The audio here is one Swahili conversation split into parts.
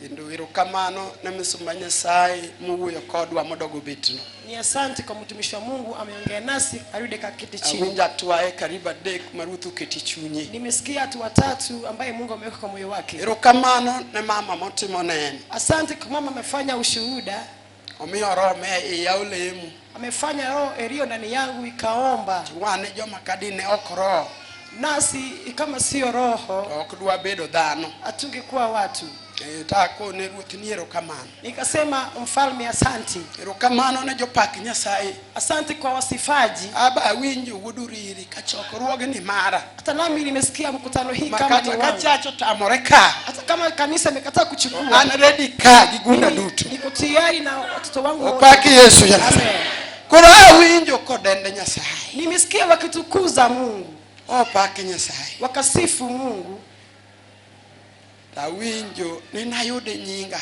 kendo erokamano ne misumba Nyasaye muwuoyo kodwa modogo betno. Ni asante kwa mtumishi wa Mungu ameongea nasi arudi kakiti chini. Awinja twae kariba dek maruthu keti chunyi. Nimesikia watu watatu ambaye Mungu ameweka kwa moyo wake. Erokamano ne mama motimo neni. Asante kwa mama amefanya ushuhuda. Omiyo rome yaulemu. Amefanya roho erio ndani yangu ikaomba. Wane joma kadine ok roho. Nasi kama sio roho okdwa bedo dhano atungekuwa watu. Tako ne ruoth ni erokamano. Nikasema mfalme asante. Erokamano ne jopak Nyasaye. Asante kwa wasifaji. Aba winjo wuduriri kachokruoge ni mara. Hata nami nimesikia mkutano hii kama ni wangu. Kachacho tamore ka. Hata kama kanisa imekataa kuchukua. Ana ready ka gigunda duto. Niko tayari na watoto wangu wote. Opaki Yesu ya. Amen. Kuna winjo kodende Nyasaye. Nimesikia wakitukuza Mungu. Opaki Nyasaye. Wakasifu Mungu. Tawinjo ninayude nyinga.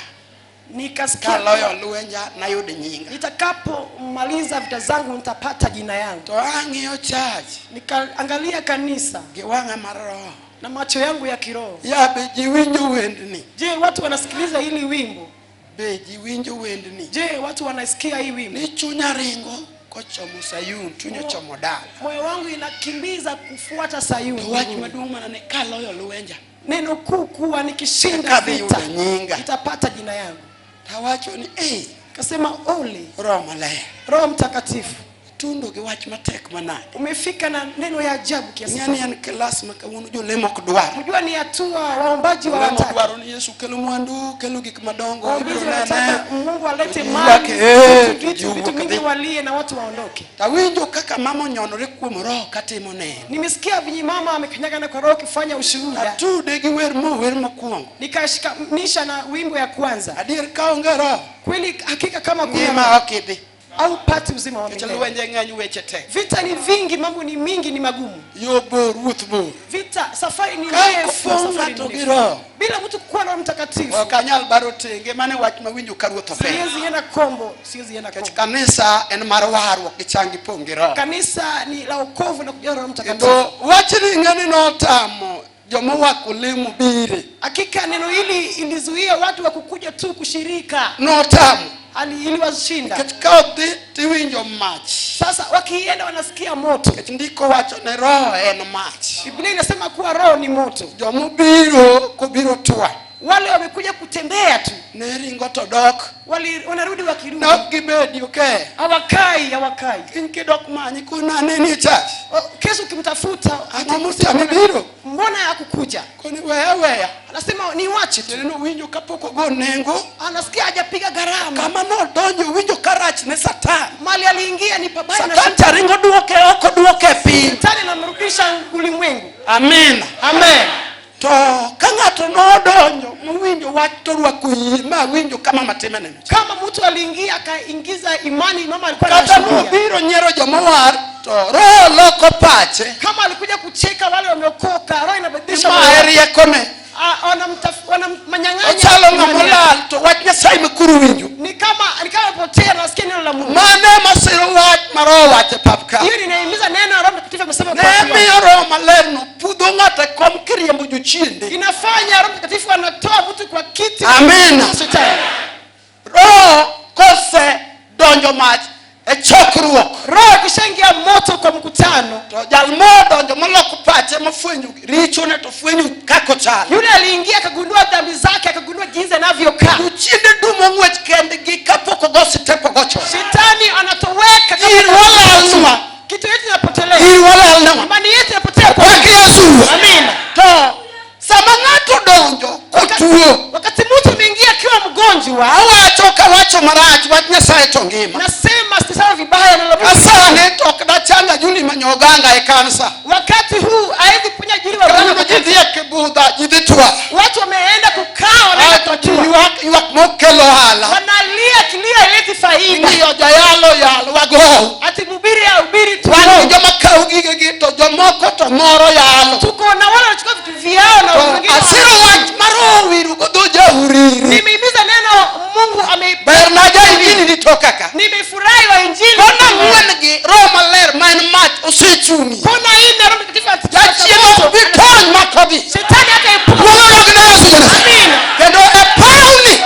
Nikasikia kaloyo luenja nayude nyinga. Nitakapomaliza vita zangu nitapata jina yangu. To ang'iyo church. Nikaangalia kanisa Giwanga mar roho. na macho yangu ya kiroho. Yabe jiwinjo wendni. Je, watu wanasikiliza hili wimbo? Be jiwinjo wendni. Je, watu wanasikia hii wimbo? Ni chunya ringo kochomo Sayun, chunyo chomo dala. Moyo wangu inakimbiza kufuata Sayuni. Wach maduong' manane kaloyo luenja. Neno kuu kuwa nikishinda vita nyinga. nitapata jina yangu. Tawacho ni Kasema ole Roho Maler. Roho Mtakatifu. Tundo gi wach matek manade. Umefika na neno ya ajabu kiasi. Yani an class makawuono jolemo ok dwar. Unajua ni hatua waombaji wa wataka. Dwaro ni Yesu kelo mwandu, kelo gik madongo. Mungu alete mali. Vitu mingi walie na watu waondoke. Tawinjo kaka mama nyonore kuom roho katimo ne. Nimesikia vinyi mama amekanyagana kwa roho kifanya ushuhuda. Atude gi wer mokwongo. Nikashikanisha na wimbo ya kwanza. Adier kaonge roho. Kweli hakika kama kuna okidhi. Au pati uzima wa milele. Luenje ng'eny weche tek. Vita ni vingi, mambo ni mingi, ni magumu. Yo bor ruoth bor. Vita safari ni ndefu, safari ni ndefu. Bila mtu kuwa na Mtakatifu. Okanyal baro tenge mane wach mawinjo ka ruoth ofe. Siwezi enda kombo, siwezi enda kombo. Kanisa en mar warruok gi changi pongi roho. Kanisa ni la wokovu na kujaa Roho Mtakatifu. Ndo wachni ng'ani notamo jomo wako lemo bire. Hakika neno hili ilizuia watu wa kukuja tu kushirika. Notamo. Iliwashinda. Katika tiwinjo mach. Sasa wakienda wanasikia moto. Ndiko wacho ne roho en mach. Biblia inasema kuwa roho ni moto. Jomo biro kubiro twa. Wale wamekuja kutembea tu. Ne ringo to dok. Wanarudi wakirudi. Nok gibedi okay. Hawakai. Kinkidok manyi kuna nini church. Kesho ukimtafuta atamuta biro. Mbona hakukuja? Kuni wewe. Anasema ni wache tu. Neno winjo kapoko go nengo. Anasikia hajapiga gharama. Kama no donjo winjo karach ne Satan. Mali aliingia ni pabaya na Satan taringo duoke oko duoke pi. Satan anamrudisha ulimwengu. Amen. Amen. To kangato no donjo mwinjo wach to rwako ma winjo kama matime neno. Kama mtu aliingia akaingiza imani mama alikuwa anashuhudia. Kata biro nyero jomowar to roho loko pache. Kama alikuja kucheka wale wameokoka roho inabadilisha maheria kome. Wana manyang'anya. Ochalo ngamolal to wach Nyasaye mkuru winjo. Ni kama potea na sikia neno la Mungu. Mane masiro wach maro wache papka. Hiyo inaimiza neno Roho Mtakatifu amesema kwa watu. Nemi Roho Maler no pudho ng'ata kom kiriembo jochiende. Inafanya Roho Mtakatifu anatoa mtu kwa kiti. Amen. Roho kose donjo mach e chokruok. Roho kishaingia moto kwa mkutano. To jalmodo donjo moloko pache mafwenyo richo ne to fwenyo kako chal. Yule aliingia akagundua dhambi zake, akagundua jinsi anavyokaa. Jochiende dumo ngwech kendgi kapoko gosi tepo gocho. Shetani anatoweka kama kitu yetu inapotelea. Imani yetu inapotea kwa Yesu. Amen. To sama ng'ato donjo kotuo. Wakati mtu ameingia akiwa mgonjwa, wacho marach wach Nyasaye to ngima. Nasema sisema vibaya na labda. Asane to kadachanga juli manyoganga e kansa. Wakati huu haezi kunya juli wa Bwana jidhie kibudha jidhitwa. Watu wameenda kukaa na kutua. Yuak mokelo hala. Wanalia kilio ileti faida. Ndio jayalo yalo wago. Ati mhubiri ahubiri tu. Wale joma kaugige gito jomoko to moro yalo. Tuko na wale wanachukua vitu vyao na wengine. Asiro wach maro wiru godoja uriri. Nimehimiza neno Mungu Bernaja injili litoka ka. Nimefurahi wa injili. Kona mwengi Roho Maler main mat usechuni. Kona hii Roho Mtakatifu atachia vitoni makobi. Shetani hata epuka. Amen. Kendo epauni.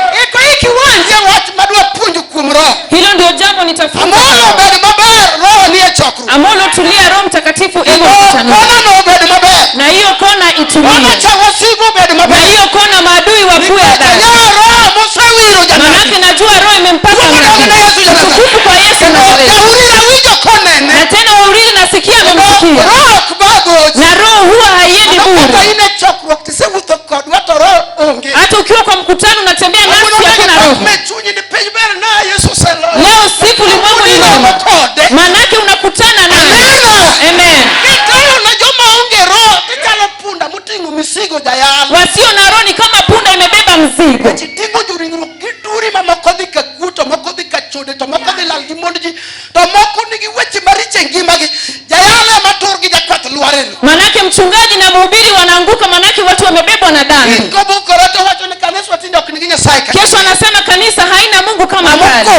kutafuta. Amolo bed maber roho ni chokru. Amolo tulia Roho Mtakatifu iko mkutano. Kona bed maber. Na hiyo kona itulie. Kona chawa sigo bed maber. Na hiyo kona maadui wakuwe ndani. Roho musawiro jamani. Manake najua roho imempaka mnabii. Tukufu kwa Yesu Nazareti. Na tena waulili nasikia amemsikia. Na roho huwa haiendi bure. Hata ukiwa kwa mkutano unatembea nafsi hakuna roho. Leo siku ulimwengu ni noma. Manake unakutana naye. Amen. Wasio na roho ni kama punda imebeba mzigo. Manake mchungaji na mhubiri wanaanguka, manake watu wamebebwa na dhambi. Kesho anasema kanisa haina Mungu kama pale.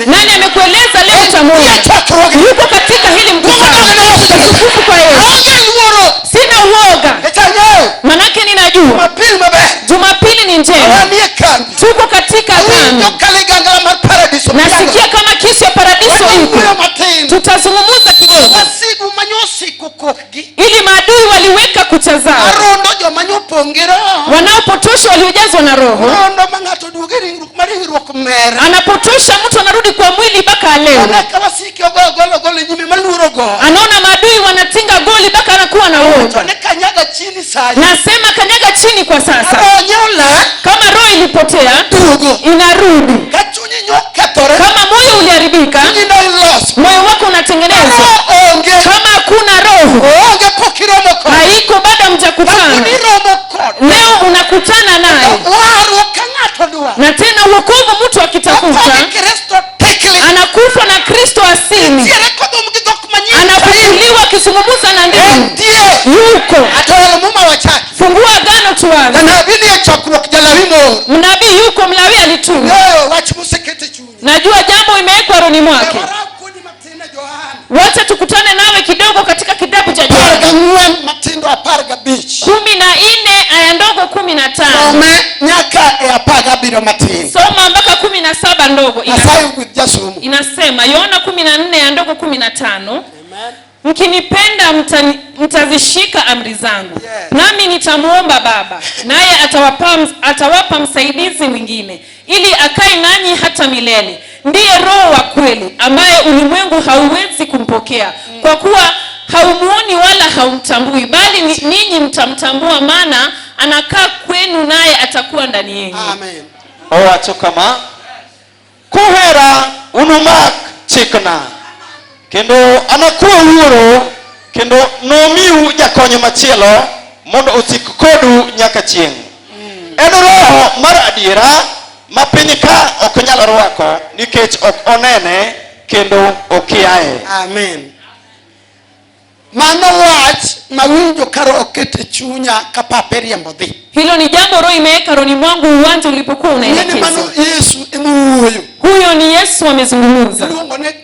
Nani amekueleza leo cha Mungu? Yuko katika hili mkutano. Tukufu kwa Yesu. Sina uoga. Manake ninajua Jumapili ni njema. Tuko katika kambi. Nasikia kama kisu ya paradiso iko. Tutazungumza kidogo. Ili maadui waliweka kucha zao. Wanaopotosha waliojazwa na roho. Anapotosha mtu anarudi kwa mwili mpaka alewe. Anaona maadui wanatinga goli mpaka anakuwa na uoga. Nasema kanyaga chini kwa sasa. Kama roho ilipotea inarudi. Kama moyo uliharibika moyo wako unatengenezwa. Kama hakuna roho haiko bado mjakutana. Leo unakutana naye. Na tena wokovu mtu akitafuta anakufa na Kristo asili. Anafufuliwa akizungumza na ndimi. Yuko. Fungua agano tuanze. Mnabii yuko, Mlawi alituma. Najua jambo imewekwa rohoni mwake. Wacha tukutane nawe kidogo katika kitabu cha Yohana 14 aya ndogo 15. Soma mpaka 17 ndogo. Inasema Yohana 14 aya ndogo 15. Mkinipenda mtazishika amri zangu. Nami nitamuomba Baba, naye atawapa msaidizi mwingine, ili akae nanyi hata milele. Ndiye Roho wa kweli, ambaye ulimwengu hauwezi kumpokea, kwa kuwa haumuoni wala haumtambui, bali ninyi mtamtambua, maana anakaa kwenu naye atakuwa ndani yenu. Amen. Owacho kama kuhera unumak chikna kendo anakuwa wuoro kendo nomiu jakonyo machielo mondo osik kodu nyaka chieng'. En roho mar adiera ma piny ka ok nyal rwako nikech ok onene kendo okiaye. Amen. Mano wach mawinjo karo okete chunya kapape riembo dhi. Hilo ni jambo roho imeweka rohoni mwangu uwanja ulipokuwa unaelekeza. Mano Yesu emuoyo. Huyo ni Yesu amezungumza.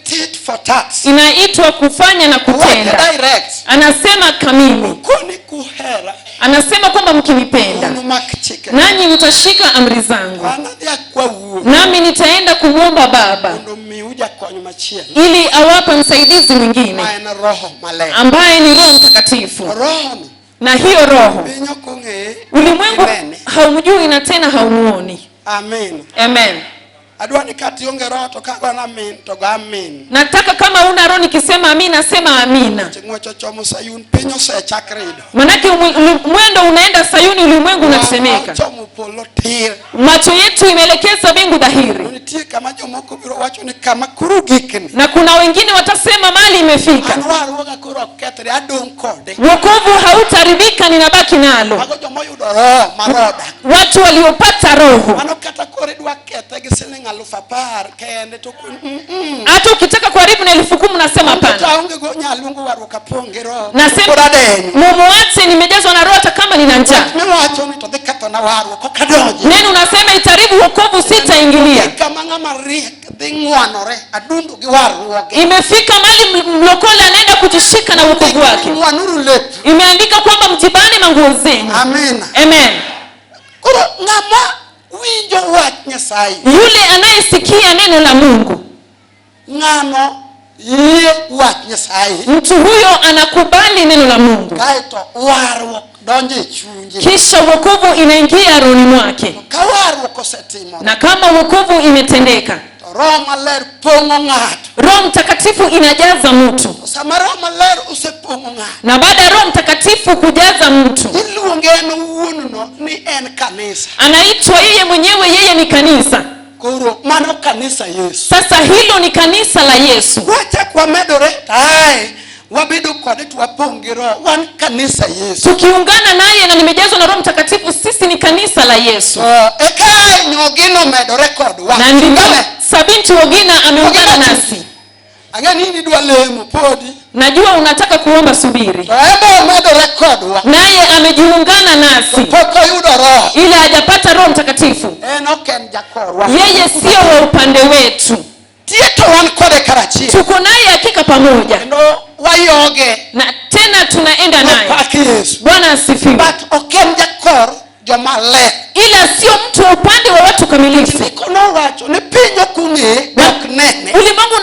Tit for tat. Inaitwa kufanya na kutenda. Anasema kamili. Kuhera. Anasema kwamba mkinipenda nanyi mtashika amri zangu. Nami nitaenda kumwomba Baba ili awape msaidizi mwingine ambaye ni Roho Mtakatifu. Na hiyo roho ulimwengu haumjui na tena haumuoni. Amen. Amen. Adwani kati onge roho to kago na amen to go amen. Nataka kama una roho nikisema amina sema amina. Chomo Sayuni penyo sa chakredo. Manake mwendo unaenda Sayuni, ulimwengu unasemeka. Macho yetu imeelekeza mbingu dhahiri. Na kuna wengine watasema mali imefika. Wokovu hautaribika, ninabaki nalo. Watu waliopata roho. Hata ukitaka kuharibu na 10,000 nasema hapana. Nasema mumuache, nimejazwa na roho hata kama nina njaa. Neno unasema itaribu wokovu, sitaingilia. Imefika mali mlokole anaenda kujishika na wokovu wake. Imeandika kwamba mjibane manguo zenu. Amen. Amen. Yule anayesikia neno la Mungu ngano ye wach Nyasaye, mtu huyo anakubali neno la Mungu, kaito warruok donje chunje, kisha wokovu inaingia rohoni mwake. ka warruok osetimo, Na kama wokovu imetendeka, Roho Maler pong'o ng'ato. Roho Mtakatifu inajaza mtu, Sama Roho Maler osepong'o ng'ato, na baada ya Roho Mtakatifu kujaza mtu, iluonge en wuono ni en kanisa. anaitwa yeye mwenyewe, yeye ni kanisa. Koro mano kanisa Yesu. Sasa hilo ni kanisa la Yesu. Wachak wamedore tae wabedo kode twapong' gi Roho, wan kanisa Yesu. Tukiungana naye na nimejazwa na Roho Mtakatifu, sisi ni kanisa la Yesu. Eka Nyogino medore kodwa. Na ndivyo Sabinti Wogina ameungana nasi. Angani nidwa lemo podi. Najua unataka kuomba, subiri. Ebo medore kodwa. Naye amejiungana nasi, Poko yudo Roho. ila hajapata Roho Mtakatifu. Enoken jakorwa. Yeye sio wa upande wetu. Tieto wan kode karachi. Tuko naye hakika pamoja, Endo wayoge. na tena tunaenda naye. Paki Yesu. Bwana asifiwe. But oken jakor jomale. Ila sio mtu wa upande wa watu kamilifu. Nikono wacho ne pinyo kung'e dok nene. Ulimwengu,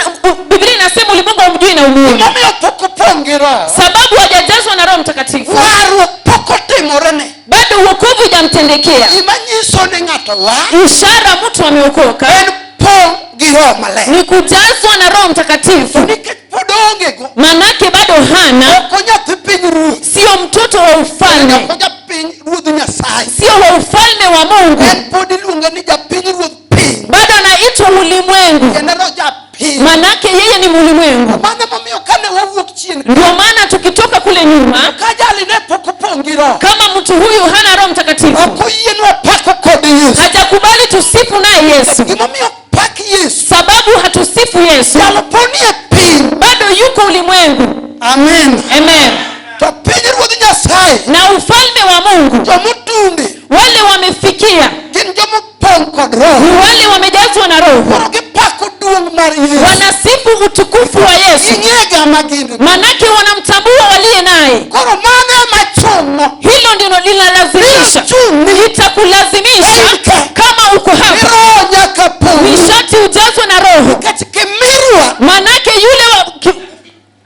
Biblia inasema ulimwengu haumjui na umuoni, Momiyo poko pong' gi Roho. sababu hajajazwa na Roho Mtakatifu. Warruok poko timorene. Bado wokovu hujamtendekea. Imanyiso ni ng'ato wa Ishara mtu ameokoka en pong' gi Roho Maler. ni kujazwa na Roho Mtakatifu. Nikech pod ongego. Manake bado hana, Oko nyathi pinyruoth. sio mtoto wa ufalme, Oko japiny ruodh Nyasaye. sio wa ufalme wa Mungu. En pod iluonge ni japiny ruodh piny. Bado anaitwa ulimwengu, En ero japiny. manake yeye ni ulimwengu. Mano momiyo kane wawuok chien, Ndio maana tukitoka kule nyuma, ka jali ne pok opong' gi Roho, kama mtu huyu hana Roho Mtakatifu, ok oyienwa pako kod Yesu. hajakubali tusifu naye Yesu. Gimomiyo pak Yesu. Sababu hatusifu Yesu, Jalo poni e piny. bado yuko ulimwengu. Amen. Amen. To pinyruodh Nyasaye, Na ufalme wa Mungu, jomotunge wale wamefikia gin jomopong' kod Roho. ni wale wamejazwa na Roho, Koro gipako duong' mar Yesu. wanasifu utukufu wa Yesu, Ing'ega magin. manake wanamtambua waliye naye. Koro mano ema chuno. Hilo ndilo linalazimisha, Chuni. itakulazimisha kama uko hapa, Roho nyaka pong'. nishati ujazwe na Roho, Kech kimirwa. manake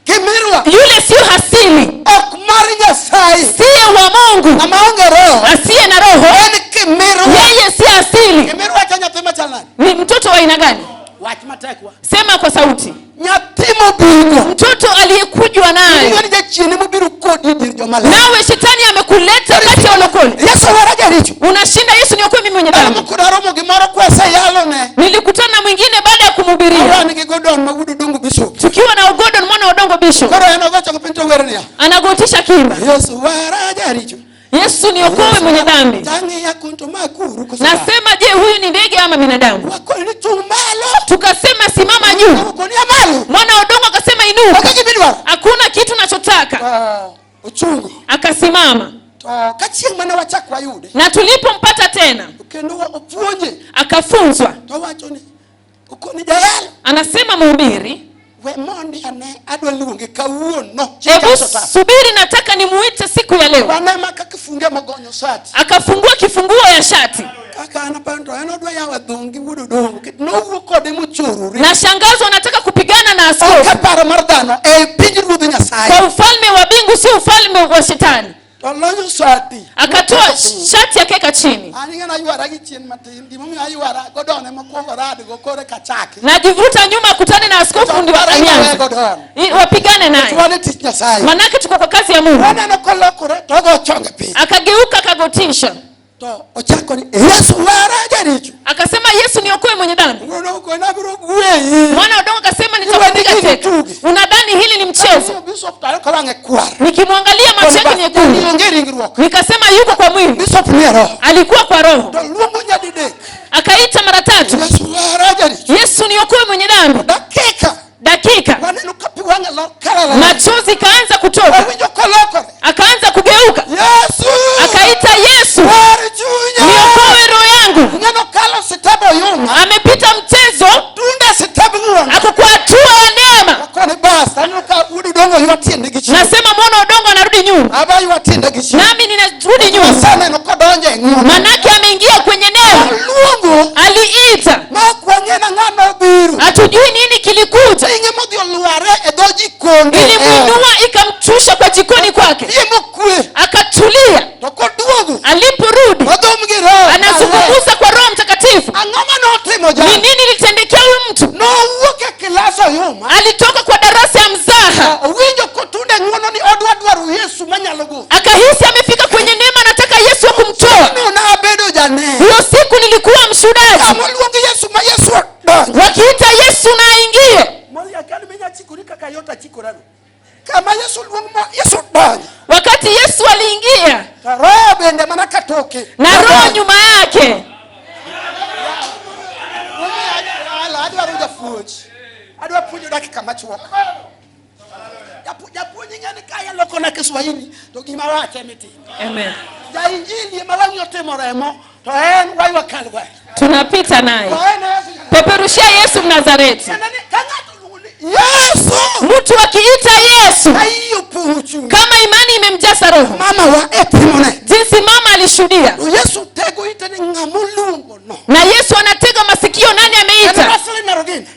Kimirwa. yule sio hasili, Ok mar Nyasaye. siye wa Mungu. Ng'ama onge Roho. Asiye na Roho, En kimirwa. yeye si asili. Kimirwa cha nyathi machal nade? Ni mtoto wa aina gani? Wach matekwa. Sema kwa sauti. Nyathi mobiro. Mtoto aliyekujwa naye, Ing'eni jachieni mobiro kodi dir jomaler. nawe shetani amekuleta kati ya walokole. Yesu wara jaricho. Unashinda Yesu, niokoe mimi mwenye dhambi. Kuda romo gimoro kwese yalone. Nilikutana na mwingine baada ya kumhubiria, Awan gi godon magudu dungu bishop. tukiwa na Ugodon mwana wa Odongo Bishop, Koro en ogocho kupinto wernia. anagotisha kimba, Yesu wara jaricho. Yesu niokoe mwenye dhambi. Tangi ya kunto makuru kusema. Nasema, je, huyu ni ndege ama binadamu? Wako ni tumalo. Tukasema simama juu, Wako ni amalu. mwana wa Odongo akasema inuka, Wakaki bidwa. hakuna kitu nachotaka. Uchungu. Akasimama, To kachieng mana wachak wayude. na tulipompata tena Kendo opuonje. akafunzwa. To wacho ni uko ni jayalo. Anasema mhubiri, We mondi ane adwa luonge kawuono. hebu subiri, nataka nimuite siku ya leo. Wanema kakifunge magonyo sati. Akafungua kifunguo ya shati, Kaka anapanda eno dwa yawa dhongi wudu dongo. No wuko de muchururi. na shangazo anataka kupigana na Oka askofu para mardano e pinji ruodh Nyasaye. kwa ufalme wa mbingu, si ufalme wa shetani. To lonyo sati. Akatoa shati akeka chini. Ani ngana yuara gi chien matin. Gimomiyo ayuara godone mokwongo radgo kore kachaki. Najivuta nyuma akutane na askofu ndio anyanza. Wapigane naye. Tuwane tich Nyasaye. Manake tuko kwa kazi ya Mungu. Waneno kolokore to go chonge piny. Akageuka akagotisha. To ochako ni Yesu wara jaricho. Akasema, Yesu niokoe mwenye dhambi. Ngono ko na biro gwe. Mwana wa Odongo akasema, nitakupiga teke. Unadhani hili ni mchezo? Bishop tayo ko wange kwar. Nikimwangalia macho yake nyekundu, Nionge ringruok. nikasema yuko kwa mwili. Bishop ni roho. Alikuwa kwa roho. To luongo nyadidek. Akaita mara 3, Yesu wara jaricho. Yesu niokoe mwenye dhambi. Dakika Waneno kapi wange lo kalala. machozi kaanza kutoka, Winjo kolokore. akaanza kugeuka, Yesu. akaita Yesu, Wari chunya. niokoe roho yangu. Ngano kalo sitabo yunga. Amepita mchezo, Tunde sitabo yunga. ako kwa hatua ya neema. Kone bas. Ano ka wudu dongo yuatiende gichi. Nasema mwana wa Odongo anarudi nyuma, Aba yuatiende gichi. nami ninarudi nyuma, Sana no kodonje ng'umo. manake ameingia kwenye neema. Luongo. Aliita, Ma kwangena ngano biru. hatujui nini kilikuja, jikoni. Ilimuinua ikamshusha kwa jikoni kwake. Akatulia. Aliporudi anazungumza kwa Roho Mtakatifu. Ni nini litendekea huyu mtu? Alitoka kwa darasa ya mzaha. Akahisi amefika kwenye neema, anataka Yesu kumtoa. Hiyo siku nilikuwa mshuhudaji. Wakiita Yesu na aingie. Wakati Yesu aliingia na Roho nyuma yake. Amen. Tunapita naye. Peperushia Yesu Mnazareti. Mtu akiita Yesu, kama imani imemjaza roho. Jinsi mama alishuhudia. Na Yesu anatega masikio. Nani ameita?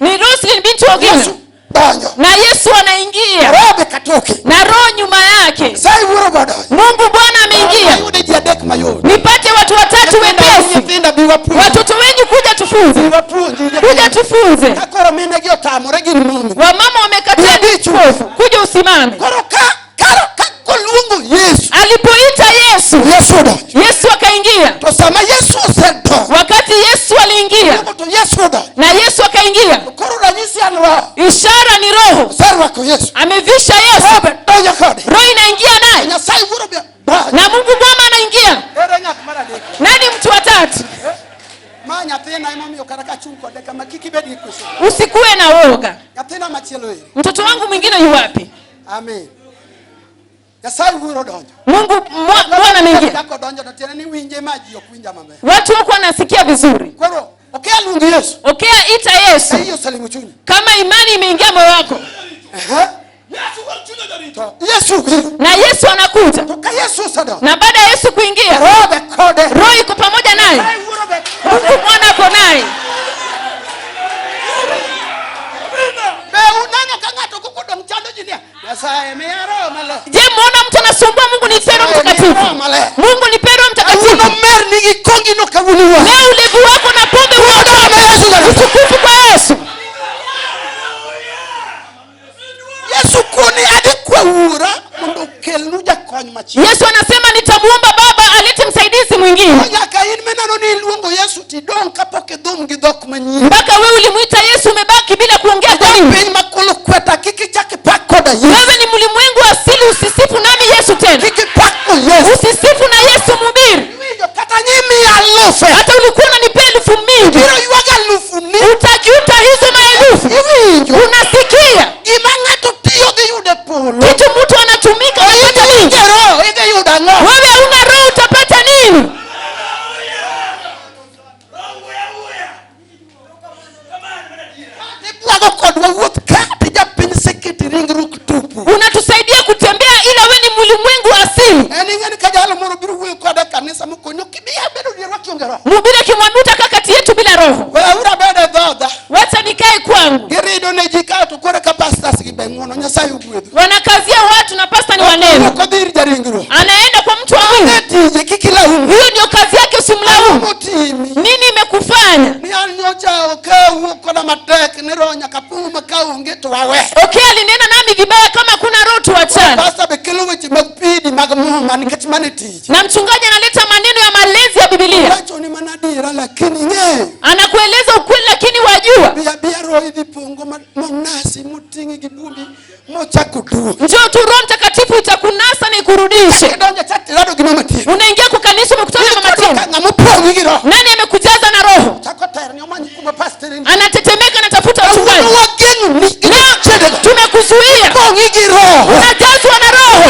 Ni Roslyn binti Ogina. Na Yesu anaingia na Roho nyuma yake. Mungu Bwana ameingia. Nipate watu watatu wepesi. Watoto wenyu kuja tufunze. Kuja tufunze. Wamama wamekataa vipofu. Kuja usimame. Alipoita Yesu, Yesu akaingia. Wakati Yesu aliingia na Yesu akaingia, ishara ni Roho. Amevisha Yesu, Roho inaingia naye, na Mungu Bwana anaingia. Nani mtu wa tatu? Usikuwe na woga. Mtoto wangu mwingine yu wapi? Amen. Mungu Bwana ameingia. Watu wako wanasikia vizuri. Okea ita Yesu. Kama imani imeingia moyo wako. Na Yesu anakuja. Na baada ya Yesu kuingia, Roho iko pamoja naye. Mungu Bwana ako naye. Je, muona mtu anasumbua Mungu ni Roho Mtakatifu? Mungu ni Roho Mtakatifu. Leo ulevu wako na pombe wote utukufu kwa Yesu. Yesu anasema nitamuomba Baba alete msaidizi mwingine. Mpaka wewe ulimuita Yesu umebaki bila kuongea kwa nini? Wewe ni mlimwengu asili, usisifu nami Yesu tena. Usisifu na Yesu mhubiri. Hata ulikuwa unanipa elfu mingi. Utajuta hizo maelfu. Unasikia? Kitu mtu anatumika unapata nini? Wewe una roho utapata nini? Unatusaidia kutembea ila wewe ni mlimwengu asili. Mhubiri kimwambia utakaa kati yetu bila roho. Wacha nikae kwangu. Wanakazia watu na pasta ni waneno. Anaenda kwa mtu wa Mungu. Hiyo ndio kazi yake, usimlaumu. Nini imekufanya? Okay, alinena nami vibaya, kama kuna roho tuachane. Na mchungaji analeta maneno ya malezi ya Biblia. Anakueleza ukweli lakini wajua. Njoo tu Roho Mtakatifu itakunasa na ikurudishe. Unaingia kwa kanisa umekutana na matendo. Nani amekujaza na roho? Anatetemeka na tafuta wachungaji. Tumekuzuia. Unajazwa na roho.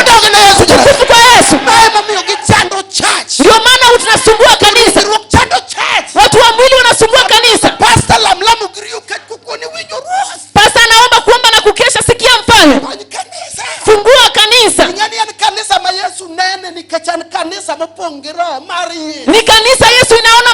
Tukufu kwa Yesu. Ndio maana tunasumbua kanisa. Watu wa mwili wanasumbua kanisa. Pasta anaomba kuomba na kukesha, sikia mfano. Fungua kanisa. Ni kanisa Yesu inaona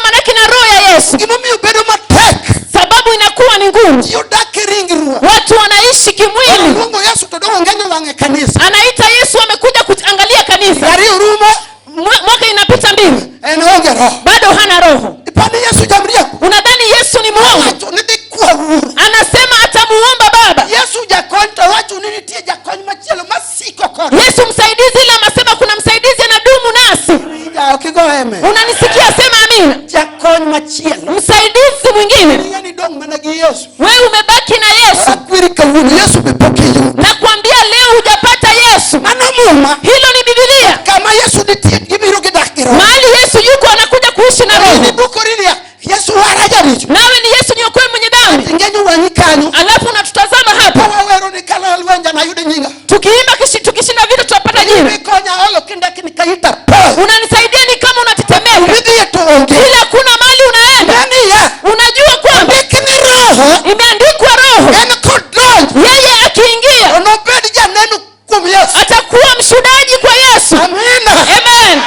machielo msaidizi mwingine, yani dong mana gi Yesu. wewe umebaki na Yesu. Akwiri kawuono Yesu bepoke yu. Na kuambia leo hujapata Yesu. Mano muma. Hilo ni Biblia. Kama Yesu nitie gibiro gidak gi Roho. Mahali Yesu yuko anakuja kuishi na Roho. Ni bukorinia Yesu waraja richo. Nawe ni Yesu niokoe mwenye dhambi. Ngenyo wanyi kanyo. Alafu unatutazama hapa. Kwa wero ni kala alwanja na yude nyinga. Tukiimba tukishinda vita tutapata jina. Nikonya holo kindaki nikaita po. Unanisaidia ni kama unatetemeka. Mbidi tuonge. Ila kuna mahali unaenda. Nani ya? Unajua kwamba ni Roho. Imeandikwa Roho. Yani kodonj. Yeye akiingia. Onobedi janenu kum Yesu. Atakuwa mshuhudaji kwa Yesu. Amina. Amen.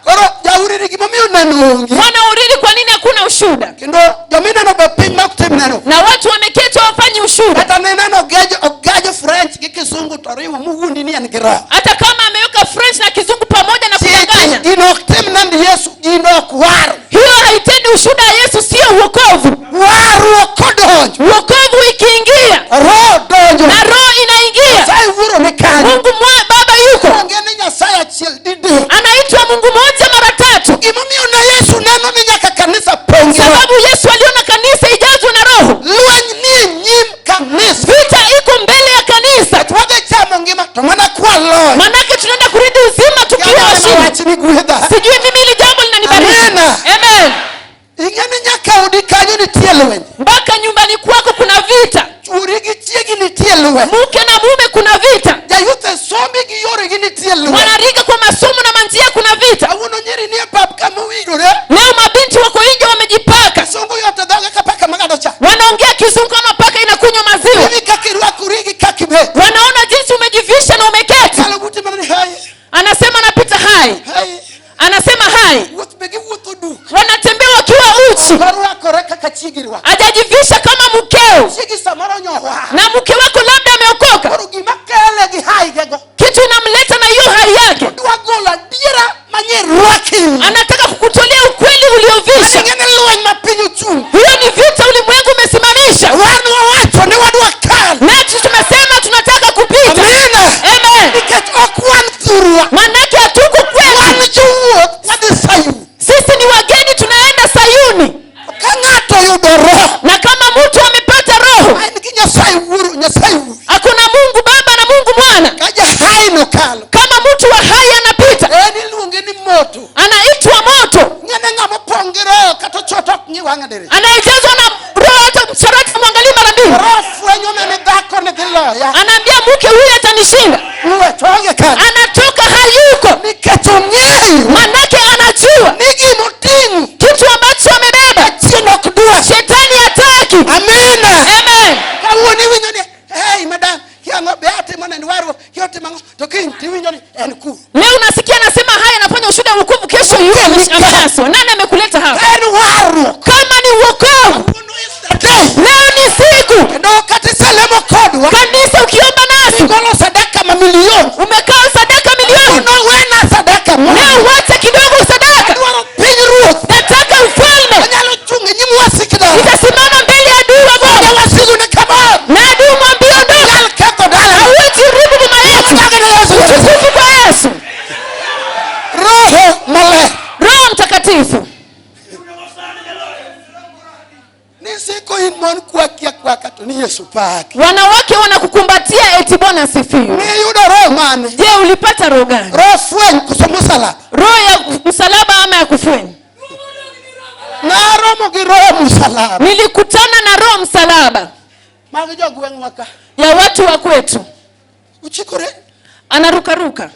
Koro jauriri gimomiyo nanongi. Wanauriri kwa nini hakuna ushuhuda? Kendo jamina no bapima kutemnero. Na watu wameketi wafanyi ushuhuda. Hata neno gajo French kikizungu toriwo mugundi ni angira. Hata kama ameweka French na Kizungu pamoja na kudanganya. Inoktemnandi Yesu inokwaru. Hiyo haitendi ushuhuda wa Yesu, sio wokovu. Waru kodonjo. Wokovu ikiingia, Roho donjo. na Roho inaingia. Sai wuro mekani. Mungu Baba yuko. Ngene Nyasaye achiel dide. Anaitwa Mungu moja mara tatu. Gimomiyo na Yesu neno ni nyaka kanisa pongi. Sababu Yesu aliona kanisa ijazwe na Roho. Luany ni nyim kanisa. Vita iko mbele ya kanisa. Twage chamo ngima to mana kwa Lord. Manake tunaenda kurudi uzima tukiwa washindi. Sijui mimi ili jambo linanibariki. Amen. Ingene nyaka udi kanyo ni tielwen. Mpaka nyumbani kwako kuna vita. Urigi chiegi ni tielwen. Mke na mume kuna vita. Jayuthe somi gi yore gi ni tielwen. Wanariga kwa masomo na manjia kuna vita. Awuno nyeri ni pap kama wiro re. Leo mabinti wako nje wamejipaka. Songo yote daga kapaka magado cha. Wanaongea Kizungu kama paka inakunywa maziwa. Hivi kakirwa kurigi kakibe. Wanaona jinsi umejivisha na umeketi. Kala buti manani hai. Anasema anapita hai. Hai. Anasema hai. Wote begi wote du. Wanatembea wakiwa uchi. Karwa koreka kachigirwa. Hajajivisha kama mkeo. Chigi samara nyowa. Na mke wako labda ameokoka. Korugi makele gi hai gego. Kitu inamleta na hiyo hai yake. Dua gola dira manye raki. Anataka kukutolea ukweli uliovisha. Ngene luany mapinyo chung. Hiyo ni vita ulimwengu umesimamisha. Wanu watu ni wadu wakal. Nasi tumesema tunataka kupita. Amina. Amen. Niket okwan thurwa. Manake hatuko kweli. Wanu juwot wadi sayu. Sisi ni wageni tunaenda Sayuni. Kangato yudo roho. Na kama mtu amepata Roho. Ay niki Nyasaye wuru, Nyasaye wuru. Hakuna Mungu Baba na Mungu Mwana. Kaja hai no kalo. Kama mtu wa hai anapita. Eni luonge ni moto. Anaitwa moto. Ngene ngamo pongero kato chotok ni wangadere. Anayejazwa na Roho hata msharati mwangalie mara mbili. Roho fwenyo mene dhako ni dhiloya. Anaambia mke huyu atanishinda. Uwe choge kani. Anatoka hayuko. Niketo nyeyu. Manake anajua. Nigi mutingu. Kitu ambacho amebeba. Chino kudua. Shetani hataki. Amina. Amen. Kawoni winyo ni. Hey madam. Kia ngobe ate mwana ni waru. Yote mango. Tokin tiwinyo ni. Enku. Leo unasikia anasema haya anafanya ushuhuda wa wokovu, kesho yuko ameaswa. Nani amekuleta hapa? Eni waru. Kama ni wokovu. Leo ni siku. Ndo katisa lemo kodwa. Kanisa ukiomba nasi. Ngolo sadaka mamilioni. Umekaa sadaka milioni. Uno wena sadaka mwana. Leo wacha kidogo sadaka. Ndwaro pinyiruo. Nataka ufalme. Wanyalo chunge nyimu wasikida. Itasimama mbele ya adui wa Mungu. Wanya wasigu ni kama. Na adui mwambie ondoka. Yal keko dala. Hauwezi rudi nyuma yetu. Utukufu kwa Yesu. Roho male. Roho Mtakatifu. Ni siku inmon kwa kia kwa kato ni Yesu paki. Wanawake wanakukumbatia eti Bwana asifiwe. Ni yudo roho mane. Je, ulipata roho gani? Roho fwen kusomusala. Roho ya msalaba ama ya kufweni? Na romo ki roho musalaba. Nilikutana na roho msalaba. Magi jo gweng waka. Ya watu wa kwetu. Uchikore. Anarukaruka.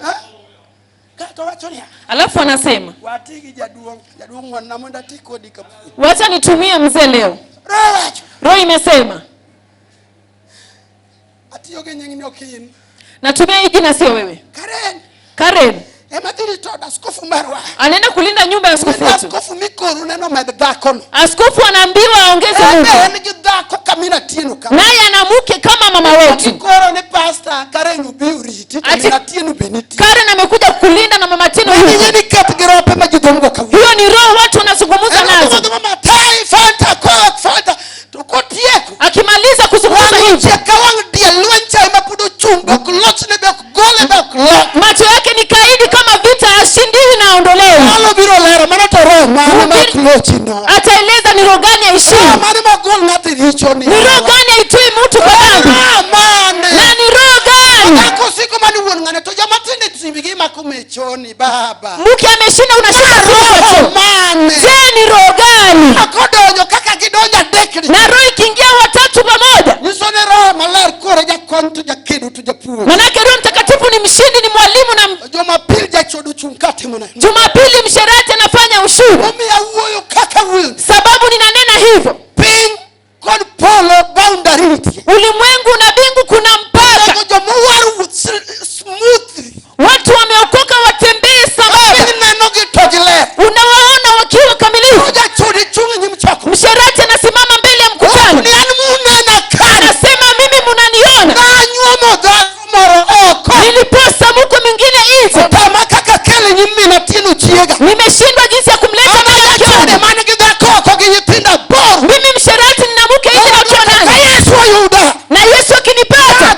Kato wachonia. Alafu anasema, Watigi jaduong wana mwenda tiko dika. wacha nitumie mzee leo. Roho wacho. Roho imesema. Atiyoge nyingine okin. Natumia hii jina sio wewe. Karen. Karen. Ematiri toda askofu marwa. Anaenda kulinda nyumba ya askofu wetu. Askofu mikoru neno medhakon. Askofu anaambiwa aongeze Mungu. Ni gidhako kamina tienu kama. Naye ana mke kama mama wetu. Mikoro ni pastor Karen ubiuri. Kamina tienu beniti. Karen amekuja kulinda na mama Tino Ni yuko. yeni kapigirope majidongo kawi. Hiyo ni roho watu wanazungumza nazo. Mama tai fanta coke fanta. Tukotieko. Akimaliza kuzungumza hivi. Cheka wangu dia luencha imapudo chumba. Kulots ne bek gole bek lo. Macho yake ni kaidi kama vita ashindiwi na aondolewe. Halo biro lera manata roho. Mama kulochi no. Ataeleza roho gani haishindi? Mani magol ngati richo ni. Ni roho gani haitoi mtu kwa dhambi? Na ni roho gani? Ako siku mani uon ngane to jamatinde tsimbigi makumechoni baba. Mke ameshinda unashinda roho. Je, ni roho gani? Akodonyo kaka kidonja dekri. Na roho ikiingia watatu pamoja. Nisone roho maler kore jakontu jakidu tujapuo. Manake Roho Mtakatifu ni mshindi, ni mwalimu na Jumapili jachodu chunkati mwana. Jumapili msherati anafanya ushuhuda. Mimi auoyo kaka will. Sababu ninanena hivyo. Ping God polo boundary. Ulimwengu na bingu kuna mpaka. Smoothly. Watu wameokoka watembee sambamba. Unawaona wakiwa kamilifu. Msherati anasimama mbele ya mkutano. Anasema mimi mnaniona. Niliposa mko mwingine nje. Nimeshindwa jinsi ya kumleta mwana. Mimi msherati nina mke nje na tuonana. Na Yesu akinipata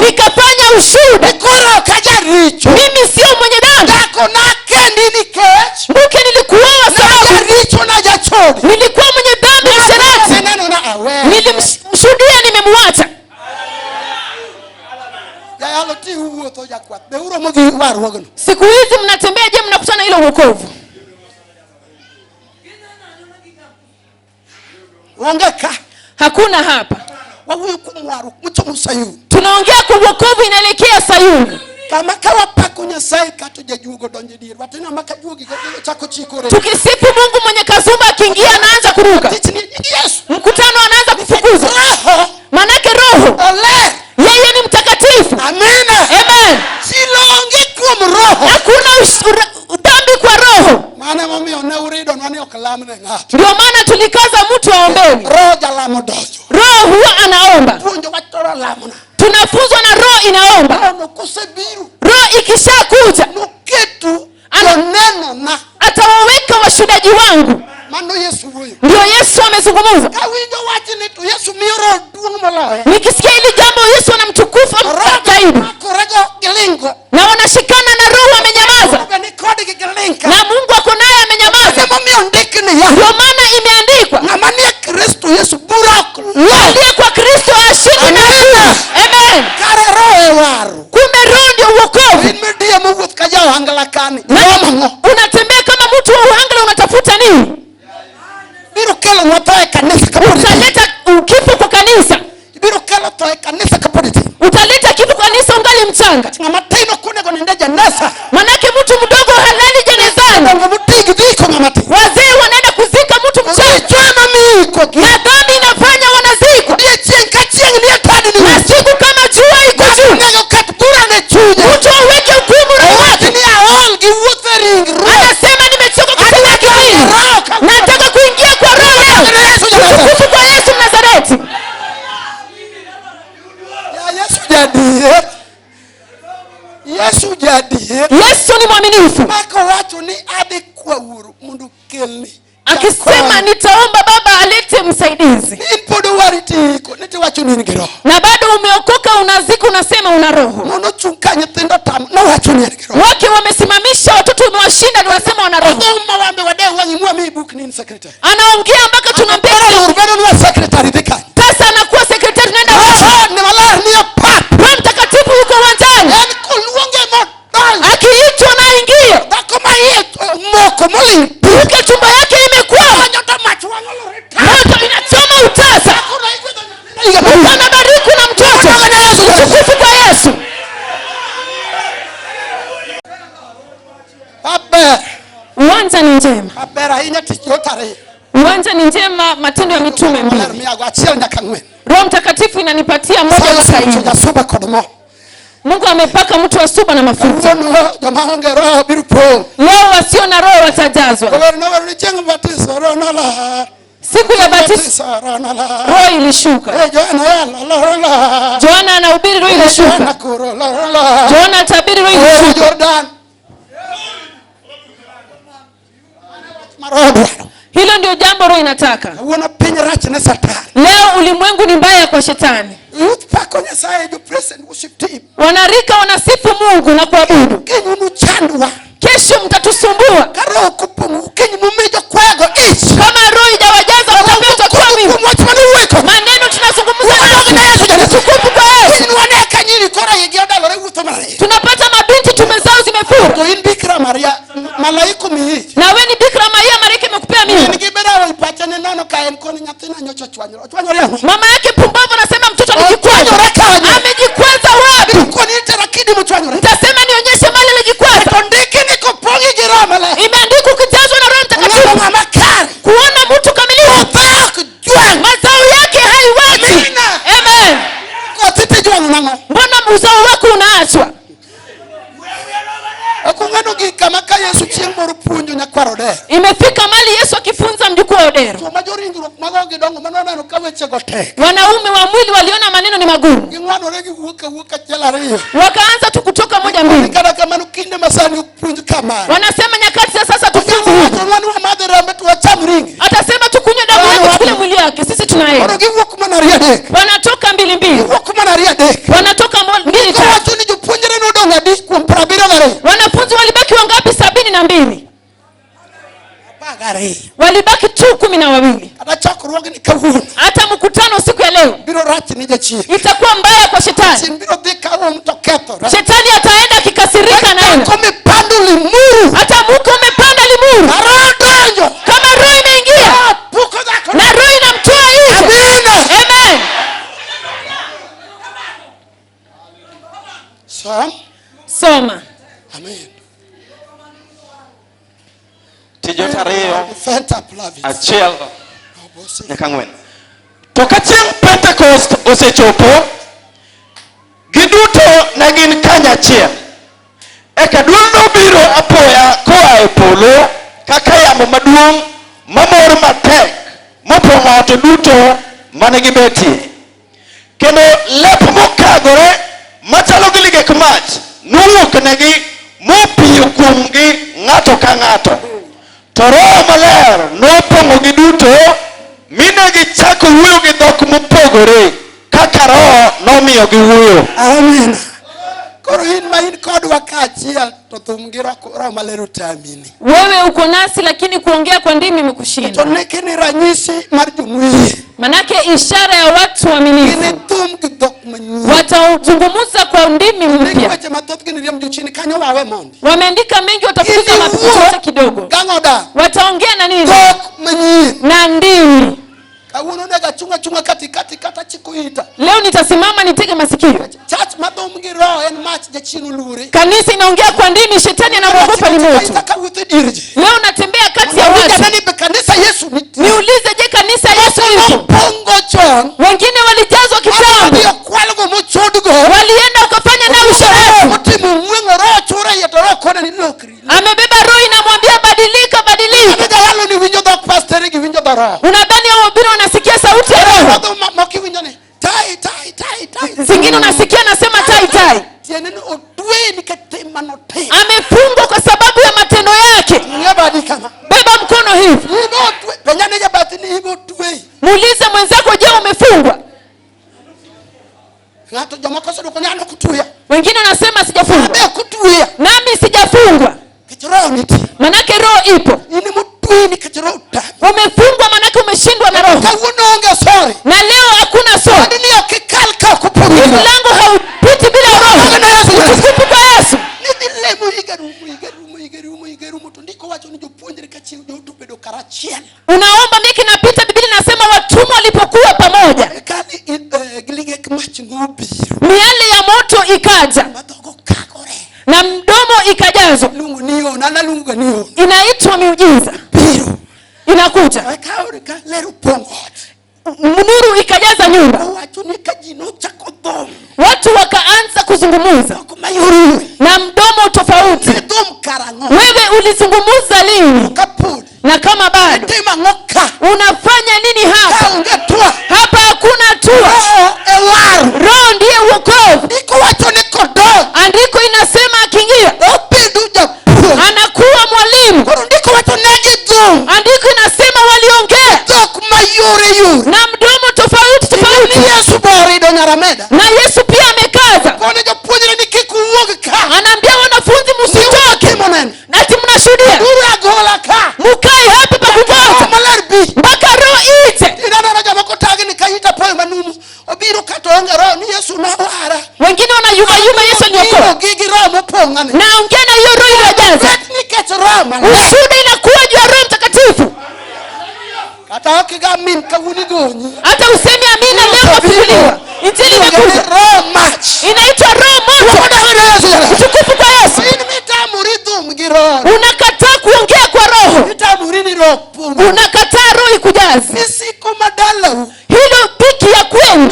nikafanya ushuhuda. Mimi sio mwenye dhambi. Mke nilikuoa sababu nilikuwa mwenye dhambi msherati. Nilimshuhudia nimemwacha. Siku hizi mnatembea, je, mnakutana ile wokovu? Hakuna hapa. Tunaongea kwa wokovu inaelekea Sayuni. Tukisifu Mungu mwenye kazumba akiingia anaanza kuruka. Mkutano anaanza kufukuza. Manake roho. Yeye ni mtakatifu. Amen. Amen. Hakuna dhambi kwa roho. Ndio maana tulikaza mtu aombeni. Roho huwa anaomba. Tunafunzwa na roho inaomba. Roho ikishakuja atawaweka washuhudaji wangu. Ndio Yesu amezungumza. Nikisikia hili jambo Yesu anamtukufu zaidi. Na wanashikana na roho amenyamaza. Na Mungu ako naye amenyamaza. Ndio maana imeandikwa. Aliye kwa Kristo ashindi na hukumu. Amen. Kumbe roho ndio wokovu. Unatembea kama mtu wa uhanga, unatafuta nini? Utaleta kifo kwa kanisa. Utaleta kifo kwa kanisa ungali mchanga. Manake mtu mdogo halali jenezani. Wazee wanaenda kuzika mtu mchanga. Na dhambi inafanya wanazikwa. Na siku kama jua iko juu. Mtu aweke hukumu na watu. Anasema nimechoka kusema kimwili. Nataka kuingia kwa roho leo. Tukufu kwa Yesu Mnazareti. Yesu ni mwaminifu. Akisema nitaomba Baba alete msaidizi. Na bado umeokoka unazika unasema una roho. Wake wamesimamisha watoto umewashinda na unasema wana roho. Anaongea mpaka tunampea. Sasa anakuwa sekretari naenda Roho Mtakatifu yuko uwanjani. Akiitwa na ingia. Uke chumba yake imekuwa. Moto inachoma utasa. Anabariki na mtoto. Tukufu kwa Yesu. Uwanja ni njema. Uwanja ni njema, Matendo ya Mitume 2. Roho Mtakatifu inanipatia moja mpaka hiyo. Mungu amepaka mtu wa suba na mafuta. Leo wasio na roho watajazwa. Siku ya batizo roho ilishuka. Yohana anahubiri roho ilishuka. Yohana atabiri roho ilishuka. Hilo ndio jambo roho inataka. Leo ulimwengu ni mbaya kwa shetani. Wanarika wanasifu Mungu na kuabudu. Kesho mtatusumbua. Kama roho en koni nyathina nyocha chwanyore. Mama yake pumbavu anasema mtoto alijikwaza. Amejikwaza wapi? Koni interakidi mchwanyore. Nitasema nionyeshe mali alijikwaza. Ndiki niko pongi jirama le. Imeandikwa ukijazwa na Roho Mtakatifu. Mama kari. Kuona mtu kamilifu. Mazao yake haiwachi. Amen. Kwa titi juangu nango. Mbona uzao wako unaachwa? Akungano gikamaka Yesu chiengoro punjo nyakwaro de. Imefika mali Yesu akifunza mjukuu wa Odero. So majori ngiro magogi dongo manona no kaweche gote. Wanaume wa mwili waliona maneno ni magumu. Ngwano regi wuka jela rio. Wakaanza tu kutoka moja mbili. Kana kama nukinde masani punjo kama. Wanasema nyakati za sasa tufunze hivi. Wanu wa madera metu wa chamringi. Atasema tukunywe damu yake tukule mwili wake. Sisi tunaenda. Wanogi wukumana ria de. Wanatoka mbili mbili. Wukumana ria de. Wanatoka mbili tatu. Watu ni jupunjere no donga di kumprabira gare. Wanafunzi walibaki wangapi? 72. Bagare. Walibaki tu 12. Atachakuruga ni kavuna. Hata mkutano siku ya leo Biro rati nije chi. itakuwa mbaya kwa shetani. Simbiro dika wa mtoketo. Shetani ataenda akikasirika na yeye. Kome pandu limuru. Hata mko umepanda limuru. Arodanjo. Kama roho imeingia. Puko zako. Na roho inamtoa nje. Amina. Amen. Soma. Amen. Tijot ariyo Fenta plavi. achiel nyaka ng'wen. To ka chieng' Pentecost osechopo, giduto ne gin kanyachiel. Eka duol nobiro apoya koa e polo kaka yamo maduong' mamor matek mopong'o ot duto mane gibetie. Kendo lep mokagore machalo gi ligek mach nowuok negi mopiyo kuomgi ng'ato ka ng'ato. To Roho Maler nopong'o gi duto mine gichako wuoyo gi dhok mopogore kaka Roho nomiyo gi wuoyo. Amen. Koro in ma in kodwa kachiel to thum gi Roho Maler utamini. Wewe uko nasi lakini kuongea kwa ndimi To imekushinda. neki ni ranyisi mar jomuyie. Manake ishara ya watu waaminifu. Ini thum gi dhok manyien. Watazungumza kwa ndimi Neki mpya. weche mathoth gini riembo chini kanyo wawe mondi. Wameandika mengi, watafuta mafuta kidogo. Gangoda. Wataongea na nini? Dhok manyien. Na ndimi. Kawuono nega chunga katikati kata chikuita. Leo nitasimama nitege masikio. Church madhum gi Roho en mach jachinu lure. Kanisa inaongea kwa ndimi, shetani anaogopa ni moto. Itakawuthi dirje. Leo natembea kati ya watu. Nani be kanisa Yesu niti. Niulize, je, kanisa Yesu yuko? Pongo chon. Wengine walijazwa kitambo. Ndio kwalgo mochodgo. Walienda wakafanya na usharati. Mtimu mwengo Roho chura yetoro kona ni lokri. Amebeba roho inamwambia badilika, badilika. Anaga halo ni winjo dhok pastor gi winjo dhoro. Unadhani hao wabiri wanasikia sauti ya roho? Roho maki winjo ni tai. Zingine unasikia anasema tai tai. Tiene ni odwe ni katema no te. Amefungwa kwa sababu ya matendo yake. Ngabadi kama. Beba mkono hivi. Ibo odwe. Penyane ya batini ibo odwe. Muulize mwenzako, je, umefungwa? Ngato jamaa kosa doko nyano kutuya. Wengine wanasema sijafungwa. Abe kutuya. Nami sijafungwa. Kichoro niti. Manake roho ipo. Ini mutui ni kichoro uta. Umefungwa manake umeshindwa na roho. Kawuno onge sorry. Na leo hakuna sori. Adini yokikalka kupuri. Mlango haupiti bila roho. Tukufu kwa Yesu. Igeru ndiko wacho ni jopuonjre kachiel joto bedo karachiel. Unaomba miki napita, Biblia inasema watumwa walipokuwa pamoja. Kani gilige mach ngobiro. Miale ya moto ikaja. Madhogo kagore. Na mdomo ikajazwa. Lungu niyo nana lungu niyo. Inaitwa miujiza. Biro. Inakuja. Kauri ka leru pongot. Nuru ikajaza nyumba. Wacho ni kajino chakodom. Watu wakaanza kuzungumza. Kumayuri. Na mdomo tofauti. Dom karango. Wewe ulizungumza lini? Kapuli. Na kama bado Tema ngoka. unafanya nini hapa? Kaungetua. Hapa hakuna tua. Ewaru. Roho ndiye wokovu. Ndiko wacho ni kodom. Andiko inasema akiingia Opedu japu. anakuwa mwalimu. Ndiko wacho negi dum. Andiko inasema waliongea Dok mayure. na mdomo tofauti tofauti. Yesu bori do nyarameda. Na Yesu pia amekaza. Kone jopuonjre ni kikuwuog ka. Anaambia wanafunzi msitoke. Na ati mnashuhudia. Gola ka. Mukae hapa pa kungoja Maler bi. mpaka roho ije. Inana jamaa kotagi ni kaita poe manumu. Obiro katonga roho ni Yesu na wara. Wengine wanayuma Yesu aliokoa. Gigi roho mopongane. Naongea na hiyo roho iliyojaza. Ni kecho roho. Ushuhuda inakuwa juu ya Roho Mtakatifu. Kata okiga min kawuni gonyi. Hata usemi amina leo kafufuliwa. Injili imekuja. Roho match. Inaitwa roho moto. Tukufu kwa Yesu. Unakataa kuongea kwa roho. Unakataa roho ikujaze. Hilo biki ya kwenu.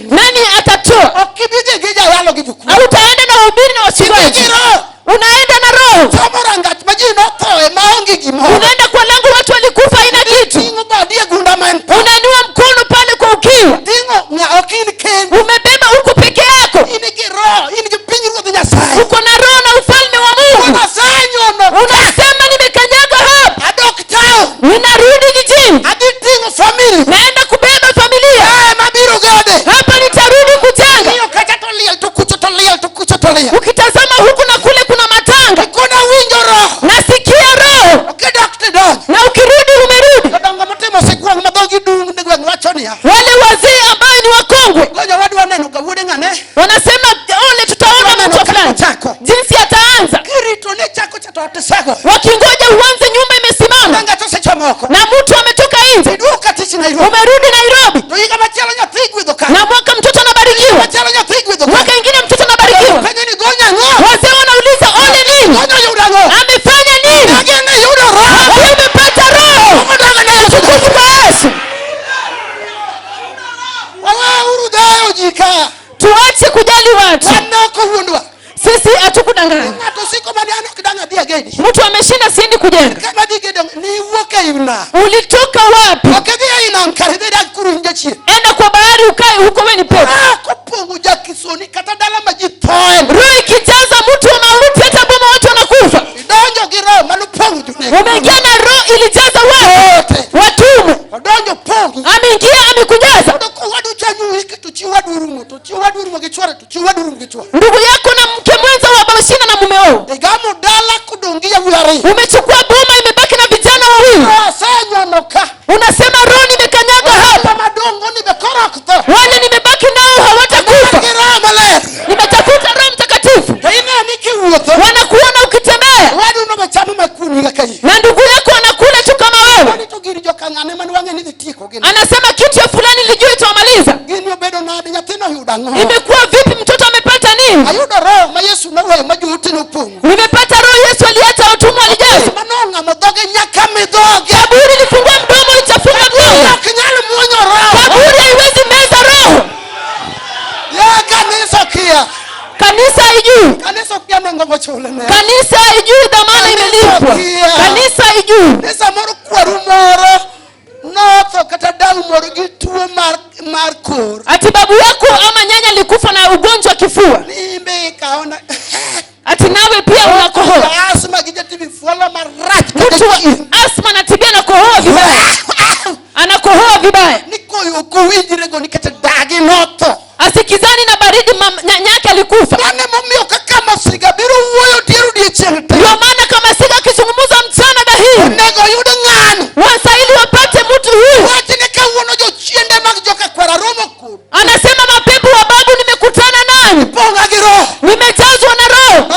Nani atatoa? Hautaenda na ubiri na wachungaji. Unaenda na roho. Unaenda kwa lango watu walikufa haina kitu. Unainua mkono pale kwa ukiwa. Umebeba huko peke yako. Uko na roho na ufalme wa Mungu. Unasema nimekanyaga hapa. Ninarudi jijini. Naenda kubeba familia. Hapa nitarudi kujenga. Ukitazama huku na kule kuna matanga. Nasikia roho. Na ukirudi umerudi. Wale wazee ambao ni wakongwe wanasema ole tutaona mtu fulani jinsi ataanza. Wakingoja uanze nyumba imesimama na mtu ametoka nje. Umerudi Nairobi na mwaka mtoto anabarikiwa, mwaka ingine mtoto anabarikiwa. Wazee wanauliza ole nini? Amefanya nini? Umepata roho. Tukufu kwa Yesu. Tuache kujali watu. Sisi hatukudanganya. Mtu ameshinda siendi kujenga. Ulitoka wapi? Enda kwa bahari ukae huko, wewe ni pepo. Roho ikijaza mtu wa mauti hata boma watu wanakufa. Umeingia na roho ilijaza watumwa. Ameingia amekujaza. Ndugu yako na mke mwenza wa bashina na mume wao. Umechukua boma imebaki na vijana wawili. Unasema roho nimekanyaga hapa. Wale nimebaki nao hawatakufa. Nimetafuta Roho Mtakatifu. Wanakuona ukitembea. Na ndugu yako anakula tu kama wewe. Anasema kitu ya fulani lijui tuamaliza. Imekuwa vipi mtoto amepata nini? Nimepata roho Yesu aliacha watumwa alijaza. Kaburi lifungua mdomo litafunga mdomo. Kaburi haiwezi meza roho. Kanisa haijui. Kanisa haijui dhamana imelipwa. Kanisa haijui. Ati babu yako ama nyanya likufa na ugonjwa kifua. Ati nawe pia unakohoa. Asma na tibia na kohoa vibaya. Anakohoa vibaya. Asikizani na baridi nyanyake alikufa. Ndio maana kama siga akizungumza mchana na hii. Wasaili wapate mtu huyu. Anasema mapepo wa babu nimekutana nani? Nimejazwa na roho.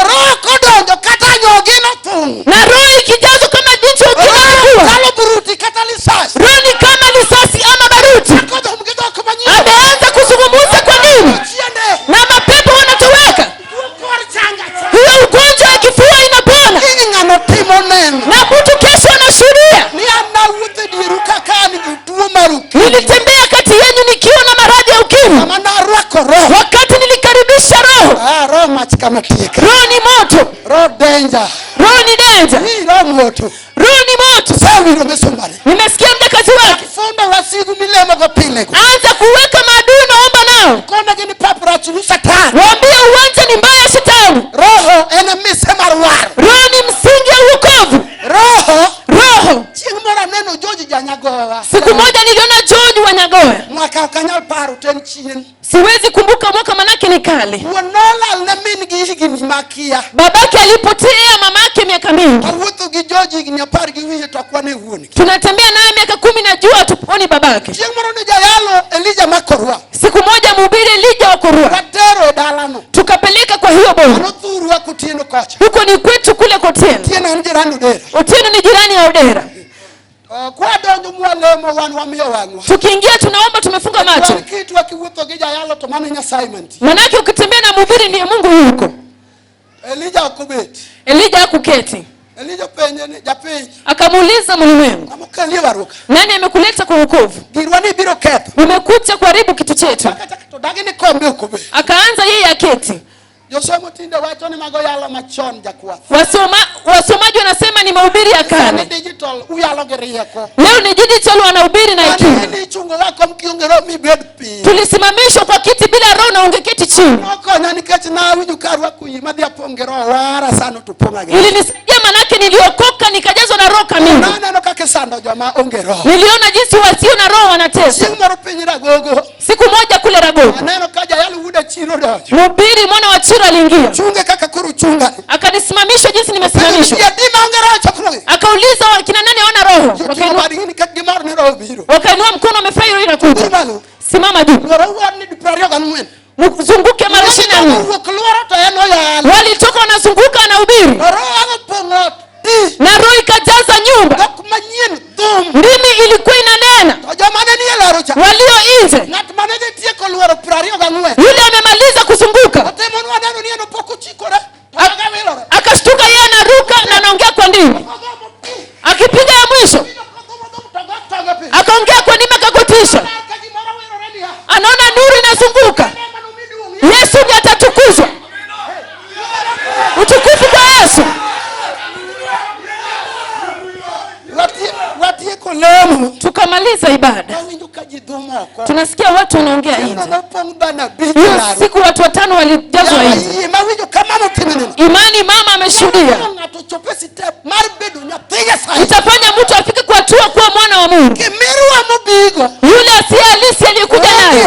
Na roho ikijazwa kama jinsi ukijazwa. Roho ni kama lisasi ama baruti. Ameanza kuzungumza kwa nini? Na mapepo wanatoweka. Hiyo ugonjwa ya kifua inapona. Na mtu kesho anashuhudia. Nilitembea kati yenu nikiwa na maradhi ya ukimwi. Wakati nilikaribisha roho. Roho ni moto. Roho ni danger. Roho ni moto. Nimesikia mdakazi wake. Anza kuweka maadui naomba nao. Waambie uwanja ni mbaya shetani. Roho ni msingi ya wokovu. Roho. Siku moja niliona George wa Nyagoya. Siwezi kumbuka mwaka manake ni kale. Babake alipotea mamake miaka mingi. Tunatembea naye miaka 10 na jua tuponi babake. Siku moja mhubiri Elijah wa Korua. Tukapeleka kwa hiyo boma. Huko ni kwetu kule Kotieno. Otieno ni jirani ya Odera. Kwa donjo mwalemo wan wamiyo wangwa. Tukiingia tunaomba tumefunga macho. Kitu akiwuotho gi jayalo to mano assignment. Manake ukitembea na mhubiri ndiye Mungu yuko. Elijah okubet. Elijah hakuketi. Elijah penye ni japeny. Akamuuliza mlimwengu. Amukalie baruka. Nani amekuleta kwa wokovu? Girwani biro ketho. Umekuja kuharibu kitu chetu. Dagini kombe okubet. Akaanza yeye aketi. Josomo tinde wacho ni mago yalo machon jakwath. Wasomaji wanasema ni mahubiri ya kale. Digital uyalo gerieko. Leo ni digital wanahubiri na hekima. Ni chungo wako mkiongero mi bed pi. Tulisimamishwa kwa kiti bila roho na ungeketi chini. Noko niketi na winju karwa kuyimadhi apongero wara sana tuponga ge. Ilinisaidia manake niliokoka nikajazwa na roho kamili. Nana kake sando jama ongero. Niliona jinsi wasio na roho wanateswa. Siku moro pinyira gogo. Siku moja kule Ragogo. Neno kaja yalo ude chiro dojo. Mhubiri mwana wa Chiro aliingia. Chunge kaka kuru chunga. Akanisimamisha jinsi nimesimamishwa. Akauliza kina nani hawana roho? Wakainua mkono wamefanya hilo inakuja. Simama juu. Mzunguke mara 24. Walitoka wanazunguka na ubiri. Na roho ikajaza nyumba. Ndimi ilikuwa inanena. Walio nje. Yule amemaliza kuzunguka. Akashtuka yeye anaruka na anaongea kwa ndimi. Akipiga ya mwisho. Akaongea kwa ndimi akagotisha. Anaona nuru inazunguka. Yesu ndiye atatukuzwa. Utukufu kwa Yesu. Tukamaliza ibada. Tunasikia watu wanaongea nje. Siku watu 5 walijazwa nje. Imani mama ameshuhudia. Itafanya mtu afike kwa hatua kuwa mwana wa Mungu. Yule asiye halisi aliyekuja naye.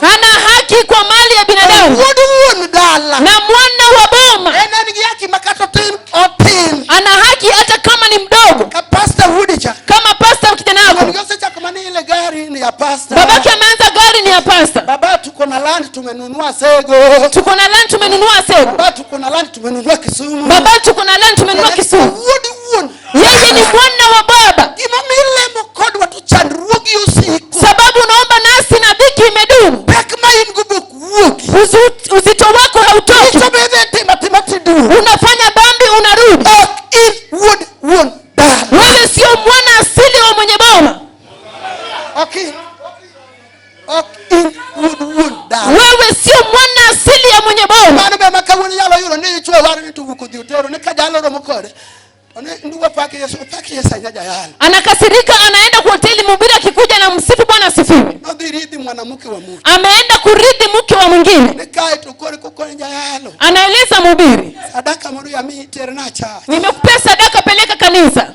Hana haki kwa mali ya binadamu. Na mwana wa boma. Ana haki hata kama ni mdogo. Kama pastor kijana wako. Babake ameanza gari ni ya pastor. Baba tuko na land tumenunua Sego. Tuko na land tumenunua Sego. Baba tuko na land tumenunua Kisumu. Baba tuko na land tumenunua Kisumu. Yeye ni mwana wa baba. Sababu unaomba nasi na dhiki imedumu. Uzito wako hautoki. Unafanya dhambi unarudi. Wewe sio mwana asili wa mwenye boma. Wewe sio mwana asili ya mwenye boma. Anakasirika anaenda kwa hoteli mhubiri akikuja na msifu Bwana asifiwe. Ameenda kurithi mke wa mwingine. Anaeleza mhubiri. Nimekupea sadaka peleka kanisa.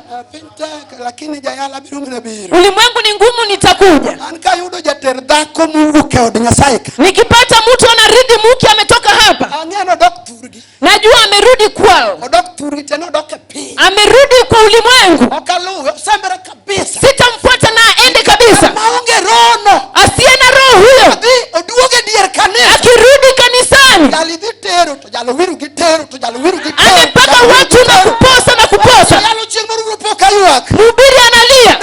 Ulimwengu ni ngumu nitakuja. Nikipata mtu anarithi mke ametoka hapa. Najua amerudi kwao. Amerudi kwa ulimwengu. Sitamfuata na aende kabisa. Asiye na roho huyo. Akirudi kanisani. Amepaka watu na kuposa na kuposa. Mhubiri analia.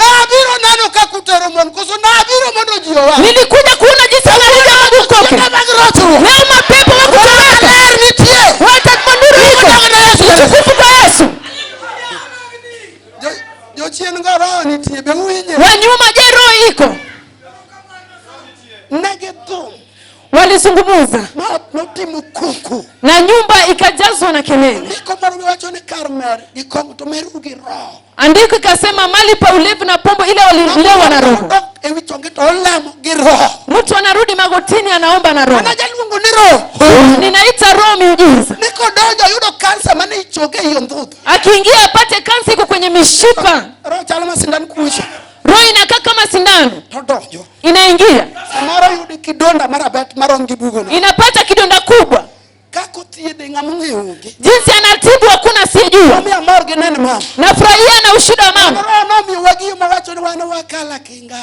Nilikuja kuona jinsi analia mabukoke. Leo mapepo wako taweka. Wata manuru iko. Utukufu kwa Yesu. Wanyuma je roho iko. Walizungumuza. Na nyumba ikajazwa na kelele. Andiko ikasema mali pa ulevi na pombe ile walilewa na roho. Mtu anarudi magotini anaomba na roho. Ninaita roho miujiza. Akiingia apate kansa iko kwenye mishipa. Roho inakaa kama sindano. Inaingia. Inapata kidonda kubwa. Jinsi anatibu hakuna sijua. Nafurahia na ushuhuda wa mama.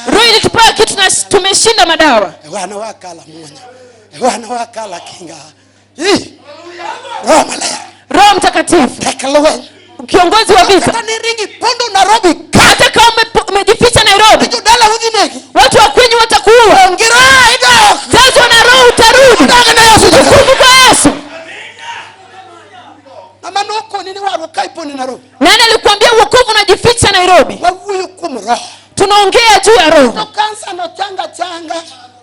Roho ilitupaa kitu na tumeshinda madawa. Roho Mtakatifu. kiongozi wa vita. Hata kama umejificha Nairobi, watu wa kwenye watakuua. Jazwa na Roho utarudi. Tukufu kwa Yesu. Nani alikwambia wokovu unajificha Nairobi? Tunaongea juu ya Roho.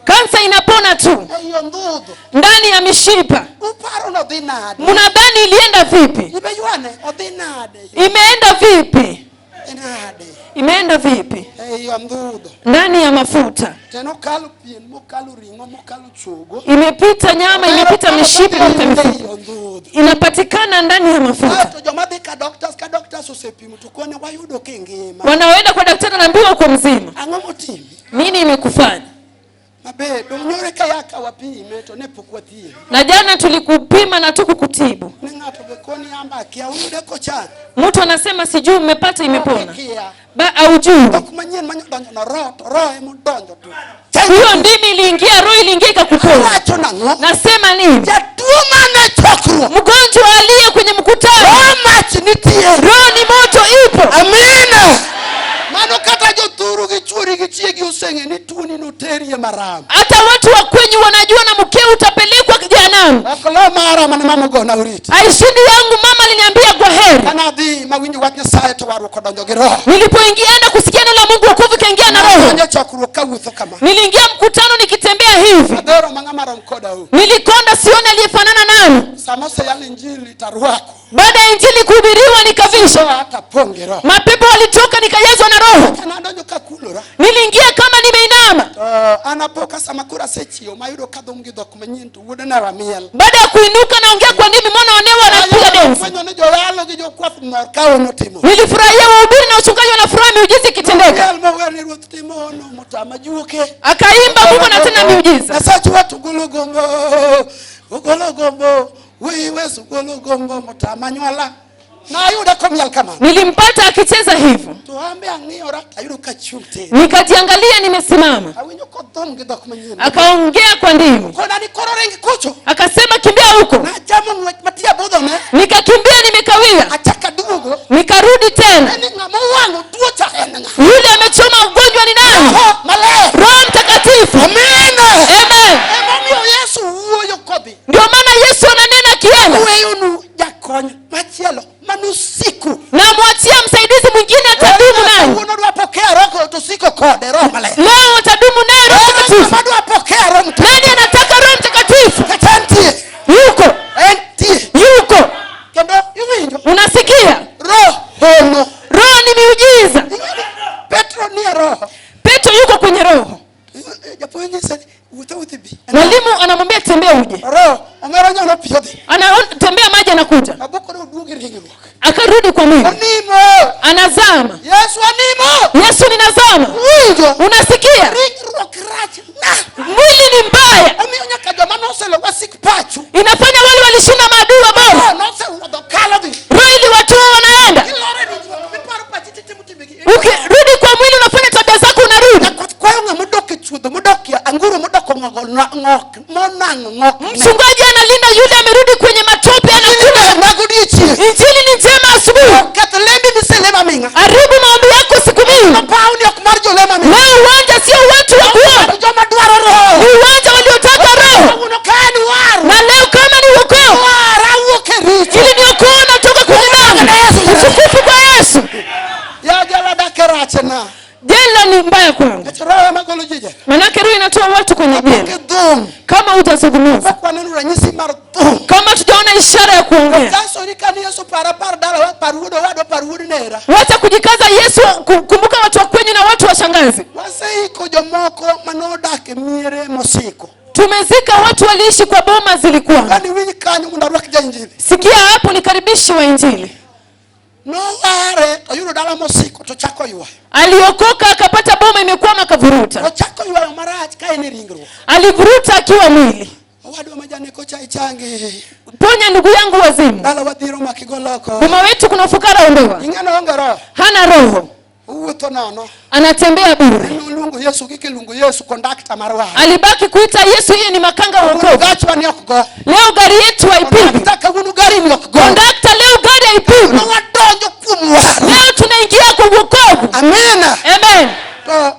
Kansa inapona tu ndani ya mishipa. Mnadhani ilienda vipi? Imeenda vipi? Imeenda vipi? Ndani ya mafuta. Imepita nyama, imepita mishipa, imepita mifupa. Inapatikana ndani ya mafuta. Wanaoenda kwa daktari anaambiwa uko mzima. Nini imekufanya? Na jana tulikupima na tukukutibu. Mtu anasema sijui umepata imepona. Haujui. Hiyo ndimi iliingia, roho iliingia ikakupona. Nasema nini? Mgonjwa aliye kwenye mkutano, roho ni moto ipo. Amina. Hata watu wa kwenye wanajua na mkeo utapelekwa jehanamu. Aishindi yangu mama aliniambia kwa heri. Nilipoingia kusikia neno la Mungu, wokovu kaingia na roho. Niliingia mkutano nikitembea hivi. Nilikonda sione aliyefanana nani. Baada ya injili kuhubiriwa nikavisha. Mapepo walitoka nikajazwa na roho. Niliingia kama nimeinama. Baada ya kuinuka naongea kwa ndimi, mwana wanewa anapiga densi. Nilifurahia wahubiri na uchungaji wanafurahi miujiza ikitendeka. Akaimba Mungu na tena miujiza. Nilimpata akicheza hivyo. Nikajiangalia nimesimama. Akaongea kwa ndimi. Akasema kimbia huko. Nikakimbia nimekawia. Nikarudi tena. Yule amechoma ugonjwa ni nani? Roho Mtakatifu. Amen. Amen. Ndio maana Yesu ananena kienda. Na mwachia msaidizi mwingine atadumu naye. Leo atadumu naye Roho Mtakatifu. Nani anataka Roho Mtakatifu? Yuko. Unasikia? Roho ni miujiza. Petro yuko kwenye roho. Mwalimu anamwambia tembea uje. Anatembea maji anakuja. Akarudi kwa mwili. Anazama. Yesu ninazama. Unasikia? Mwili ni mbaya. Inafanya wale walishinda maadui wa Bwana. Roho ili watu wanaenda. Ukirudi kwa mwili unafanya tabia zako unarudi. Mchungaji analinda yule amerudi kwenye matope anakula. Injili ni njema asubuhi. Haribu maombi yako siku mingi. Leo uwanja sio watu wa kuomba. Ni uwanja waliotaka roho. Na leo kama ni wokovu, ili ni wokovu natoka kwenye damu. Utukufu kwa Yesu. Jela ni mbaya kwangu. Manake roho inatoa watu kwenye jela. Kama hujazungumza. Kama tujaona ishara ya kuongea. Wacha kujikaza Yesu, kumbuka watu wa kwenye na watu wa shangazi. Tumezika watu waliishi kwa boma zilikuwa. Sikia hapo nikaribishi wa injili. Aliokoka akapata boma imekwama akavuruta. Alivuruta akiwa mwili. Ponya ndugu yangu wazimu. Boma wetu kuna ufukara ondoa. Hana roho. Anatembea bure. Alibaki kuita Yesu, yeye ni makanga wa wokovu. Leo gari yetu haipigi. Kondakta leo gari haipigi. dwaro. Leo tunaingia kwa wokovu. Amina. Amen. To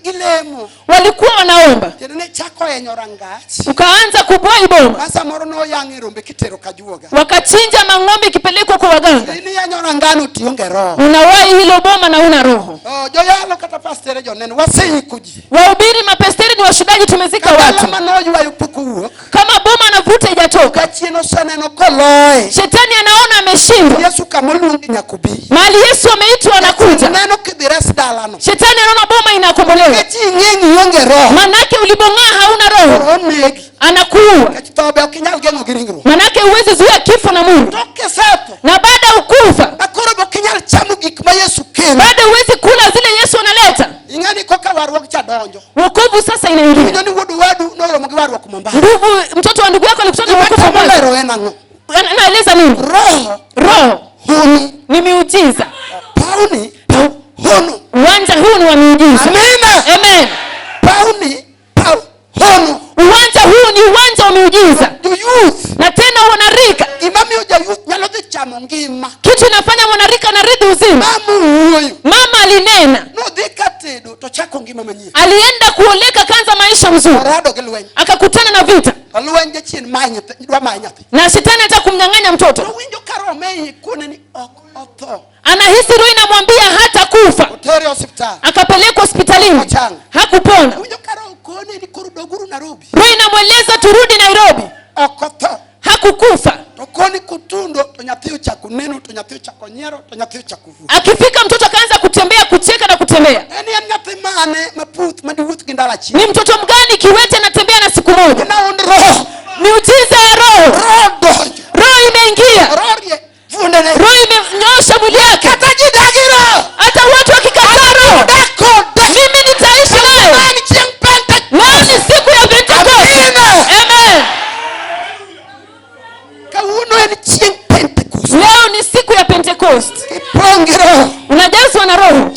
ilemo walikuwa wanaomba, ne chako enyorangach ukaanza kuboi boma. Sasa moro no yangi rombe kitero kajuoga, wakachinja mang'ombe ikipelekwa kwa waganga. Ni yanyorangano tionge roho, unawahi hilo boma na una roho. Joyalo kata pastere jonene wasei kuji, wahubiri mapasteri ni washudaji, tumezika watu. Kama noju ayupuku kama boma anavuta ijatoka, chino sana no koloi, shetani anaona ameshindwa. Yesu kamulungi nyakubi, mali Yesu ameitwa anakuja. Neno kidirasi dalano, shetani anaona boma inakombolewa. Nyengi yonge roho, manake ulibong'aa hauna roho, anakuua. Manake huwezi zuia kifo na Mungu, na baada ya ukufa baada huwezi kula zile Yesu analeta. Wokovu sasa inaingia. Ndugu, mtoto wa ndugu yako alikutoka kukufa mwanzo. Anaeleza nini? Roho ni miujiza. Uwanja huu ni wa miujiza. Amen. Uwanja huu ni uwanja wa miujiza. Na tena wanarika. Kitu inafanya mwanarika na ridhi uzima. Mama alinena. Alienda kuoleka kanza maisha mzuri. Akakutana na vita. Na shetani hata kumnyang'anya mtoto. Anahisi roho inamwambia hata kufa. Akapelekwa hospitalini. Hakupona. Roho inamweleza turudi Nairobi. Hakukufa. Akifika mtoto akaanza kutembea, kucheka na kutembea. Ni mtoto mgani kiwete anatembea na siku moja? Miujiza ya roho. Roho imeingia. Roho imenyosha mwili yake. Hata watu wakikataa roho, mimi nitaishi nayo. Leo ni siku ya Pentecost. Amen. Leo ni siku ya Pentecost. Unajazwa na roho.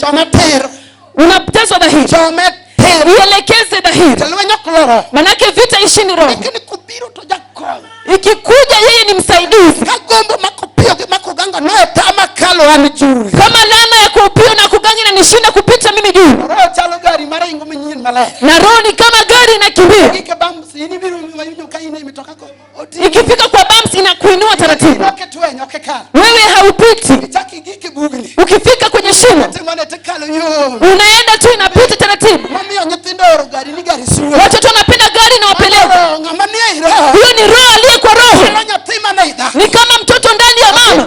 Unapotezwa dhahiri. Uelekeze dhahiri. Manake vita ishini roho. Ikikuja yeye ni msaidizi. Kama lana ya kuupio na kugangi na nishinda kupita mimi juu. Na roho ni kama gari inakimbia. Ikifika kwa bumps inakuinua taratibu. Wewe haupiti. Ukifika kwenye shimo, unaenda tu inapita taratibu. Watoto wanapenda gari na wapeleka. Hiyo ni roho aliye kwa roho. Ni kama mtoto ndani ya mama.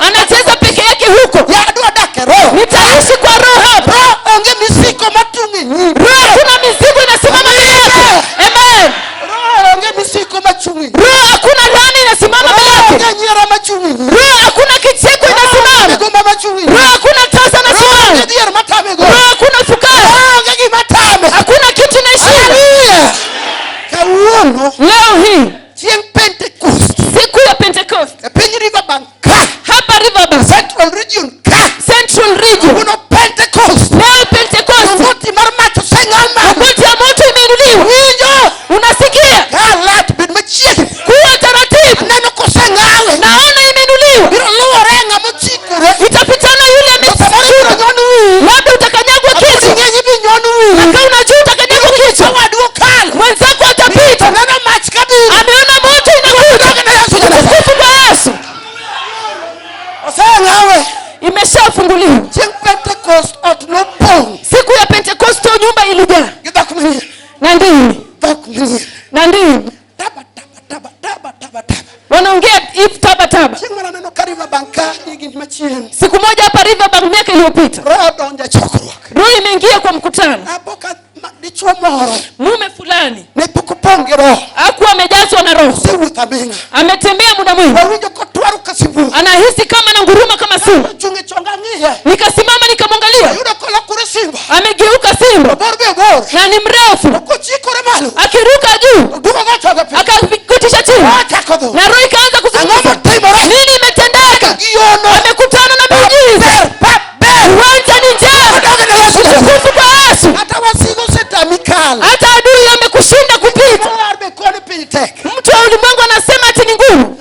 Anacheza peke yake huko. Nitaishi kwa roho hapa. Roho kuna mizigo inasimama mbele yake. Amen. Roho hakuna laana inasimama mbele yake. Roho hakuna kicheko inasimama. Roho hakuna tasa inasimama. Roho hakuna fukara. Hakuna kitu inashinda. Leo hii siku ya Pentecost. Hapa Riverbank Central Region. Leo Pentecost. Wakati ya moto imeinuliwa. Unasikia? Kuwa taratibu. Naona imeinuliwa. Itapitana yule amesura. Labda utakanyagwa kichwa. Na kama unajua utakanyagwa kichwa, mwenzako atapita. Ameona moto inakuja. Tukufu kwa Yesu. Imeshafunguliwa. Siku ya Pentecost nyumba ilijaa. Na ndini. Wanaongea if taba. Siku moja hapa Riverbank miaka iliyopita. Roho imeingia kwa mkutano. Mume fulani hakuwa amejazwa na roho. Ametembea muda mwingi. Anahisi kama ananguruma kama simba. Nikasimama nikamwangalia. Amegeuka simba. Na ni mrefu. Akiruka juu. Akakutisha chini. Na roho ikaanza kuzungumza. Nini imetendeka? Amekutana na miujiza. Uwanja ni njaa. Tukufu kwa Yesu. Hata adui amekushinda kupita. Mtu wa ulimwengu anasema ati ni ngumu.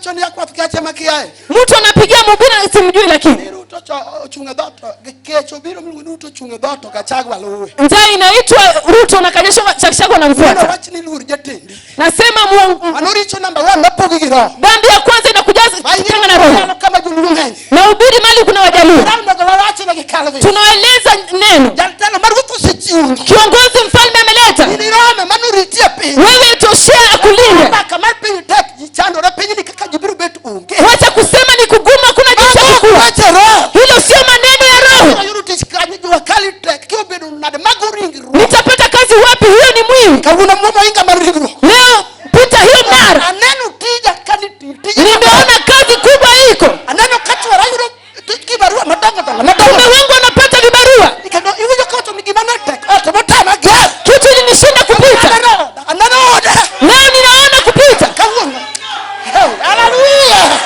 wachoni yako afikiache makiae. Mtu anapigia mhubiri simjui lakini. Ruto chunga doto kecho biro Mungu Ruto chunga doto kachagwa luwe. Njaa inaitwa Ruto na Kanyesho Chakishagwa na mfuata. Wachi ni luri jatendi. Nasema Mungu anoricho namba 1 napogigiro. Dhambi ya kwanza inakujaza tanga na roho. Kama julungu. Na hubiri mali kuna wajaluo. Tunaeleza neno. Kiongozi mfalme ameleta. Wewe toshea akulinde. Wacha kusema ni kuguma kuna jinsi ya kukua. Hilo sio maneno ya roho. Nitapata kazi wapi? Hiyo ni mwili. Leo pita hiyo mara. Nimeona kazi kubwa iko. Mume wangu anapata vibarua. Kitu ilinishinda kupita. Leo ninaona kupita. Hallelujah.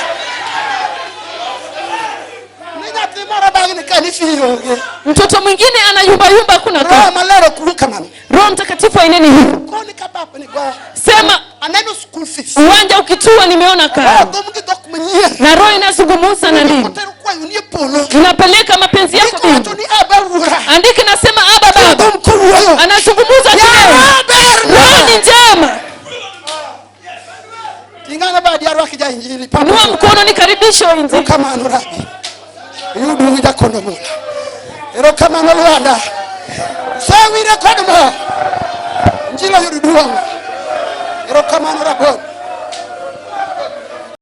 Mtoto mwingine anayumba kuna kazi. Roho Mtakatifu aineni hivi. Sema uwanja ukitua nimeona kazi. Na roho inazungumza na ndimi. Inapeleka mapenzi yako mbinguni. Andika nasema Aba Baba. Anazungumza tena. Roho ni njema. Tingana baada ya roho kija injili. Panua mkono nikaribishe injili. Kama anurabi. Yudu nida kondomola. Ero kama nalwanda. Sawira kondomo.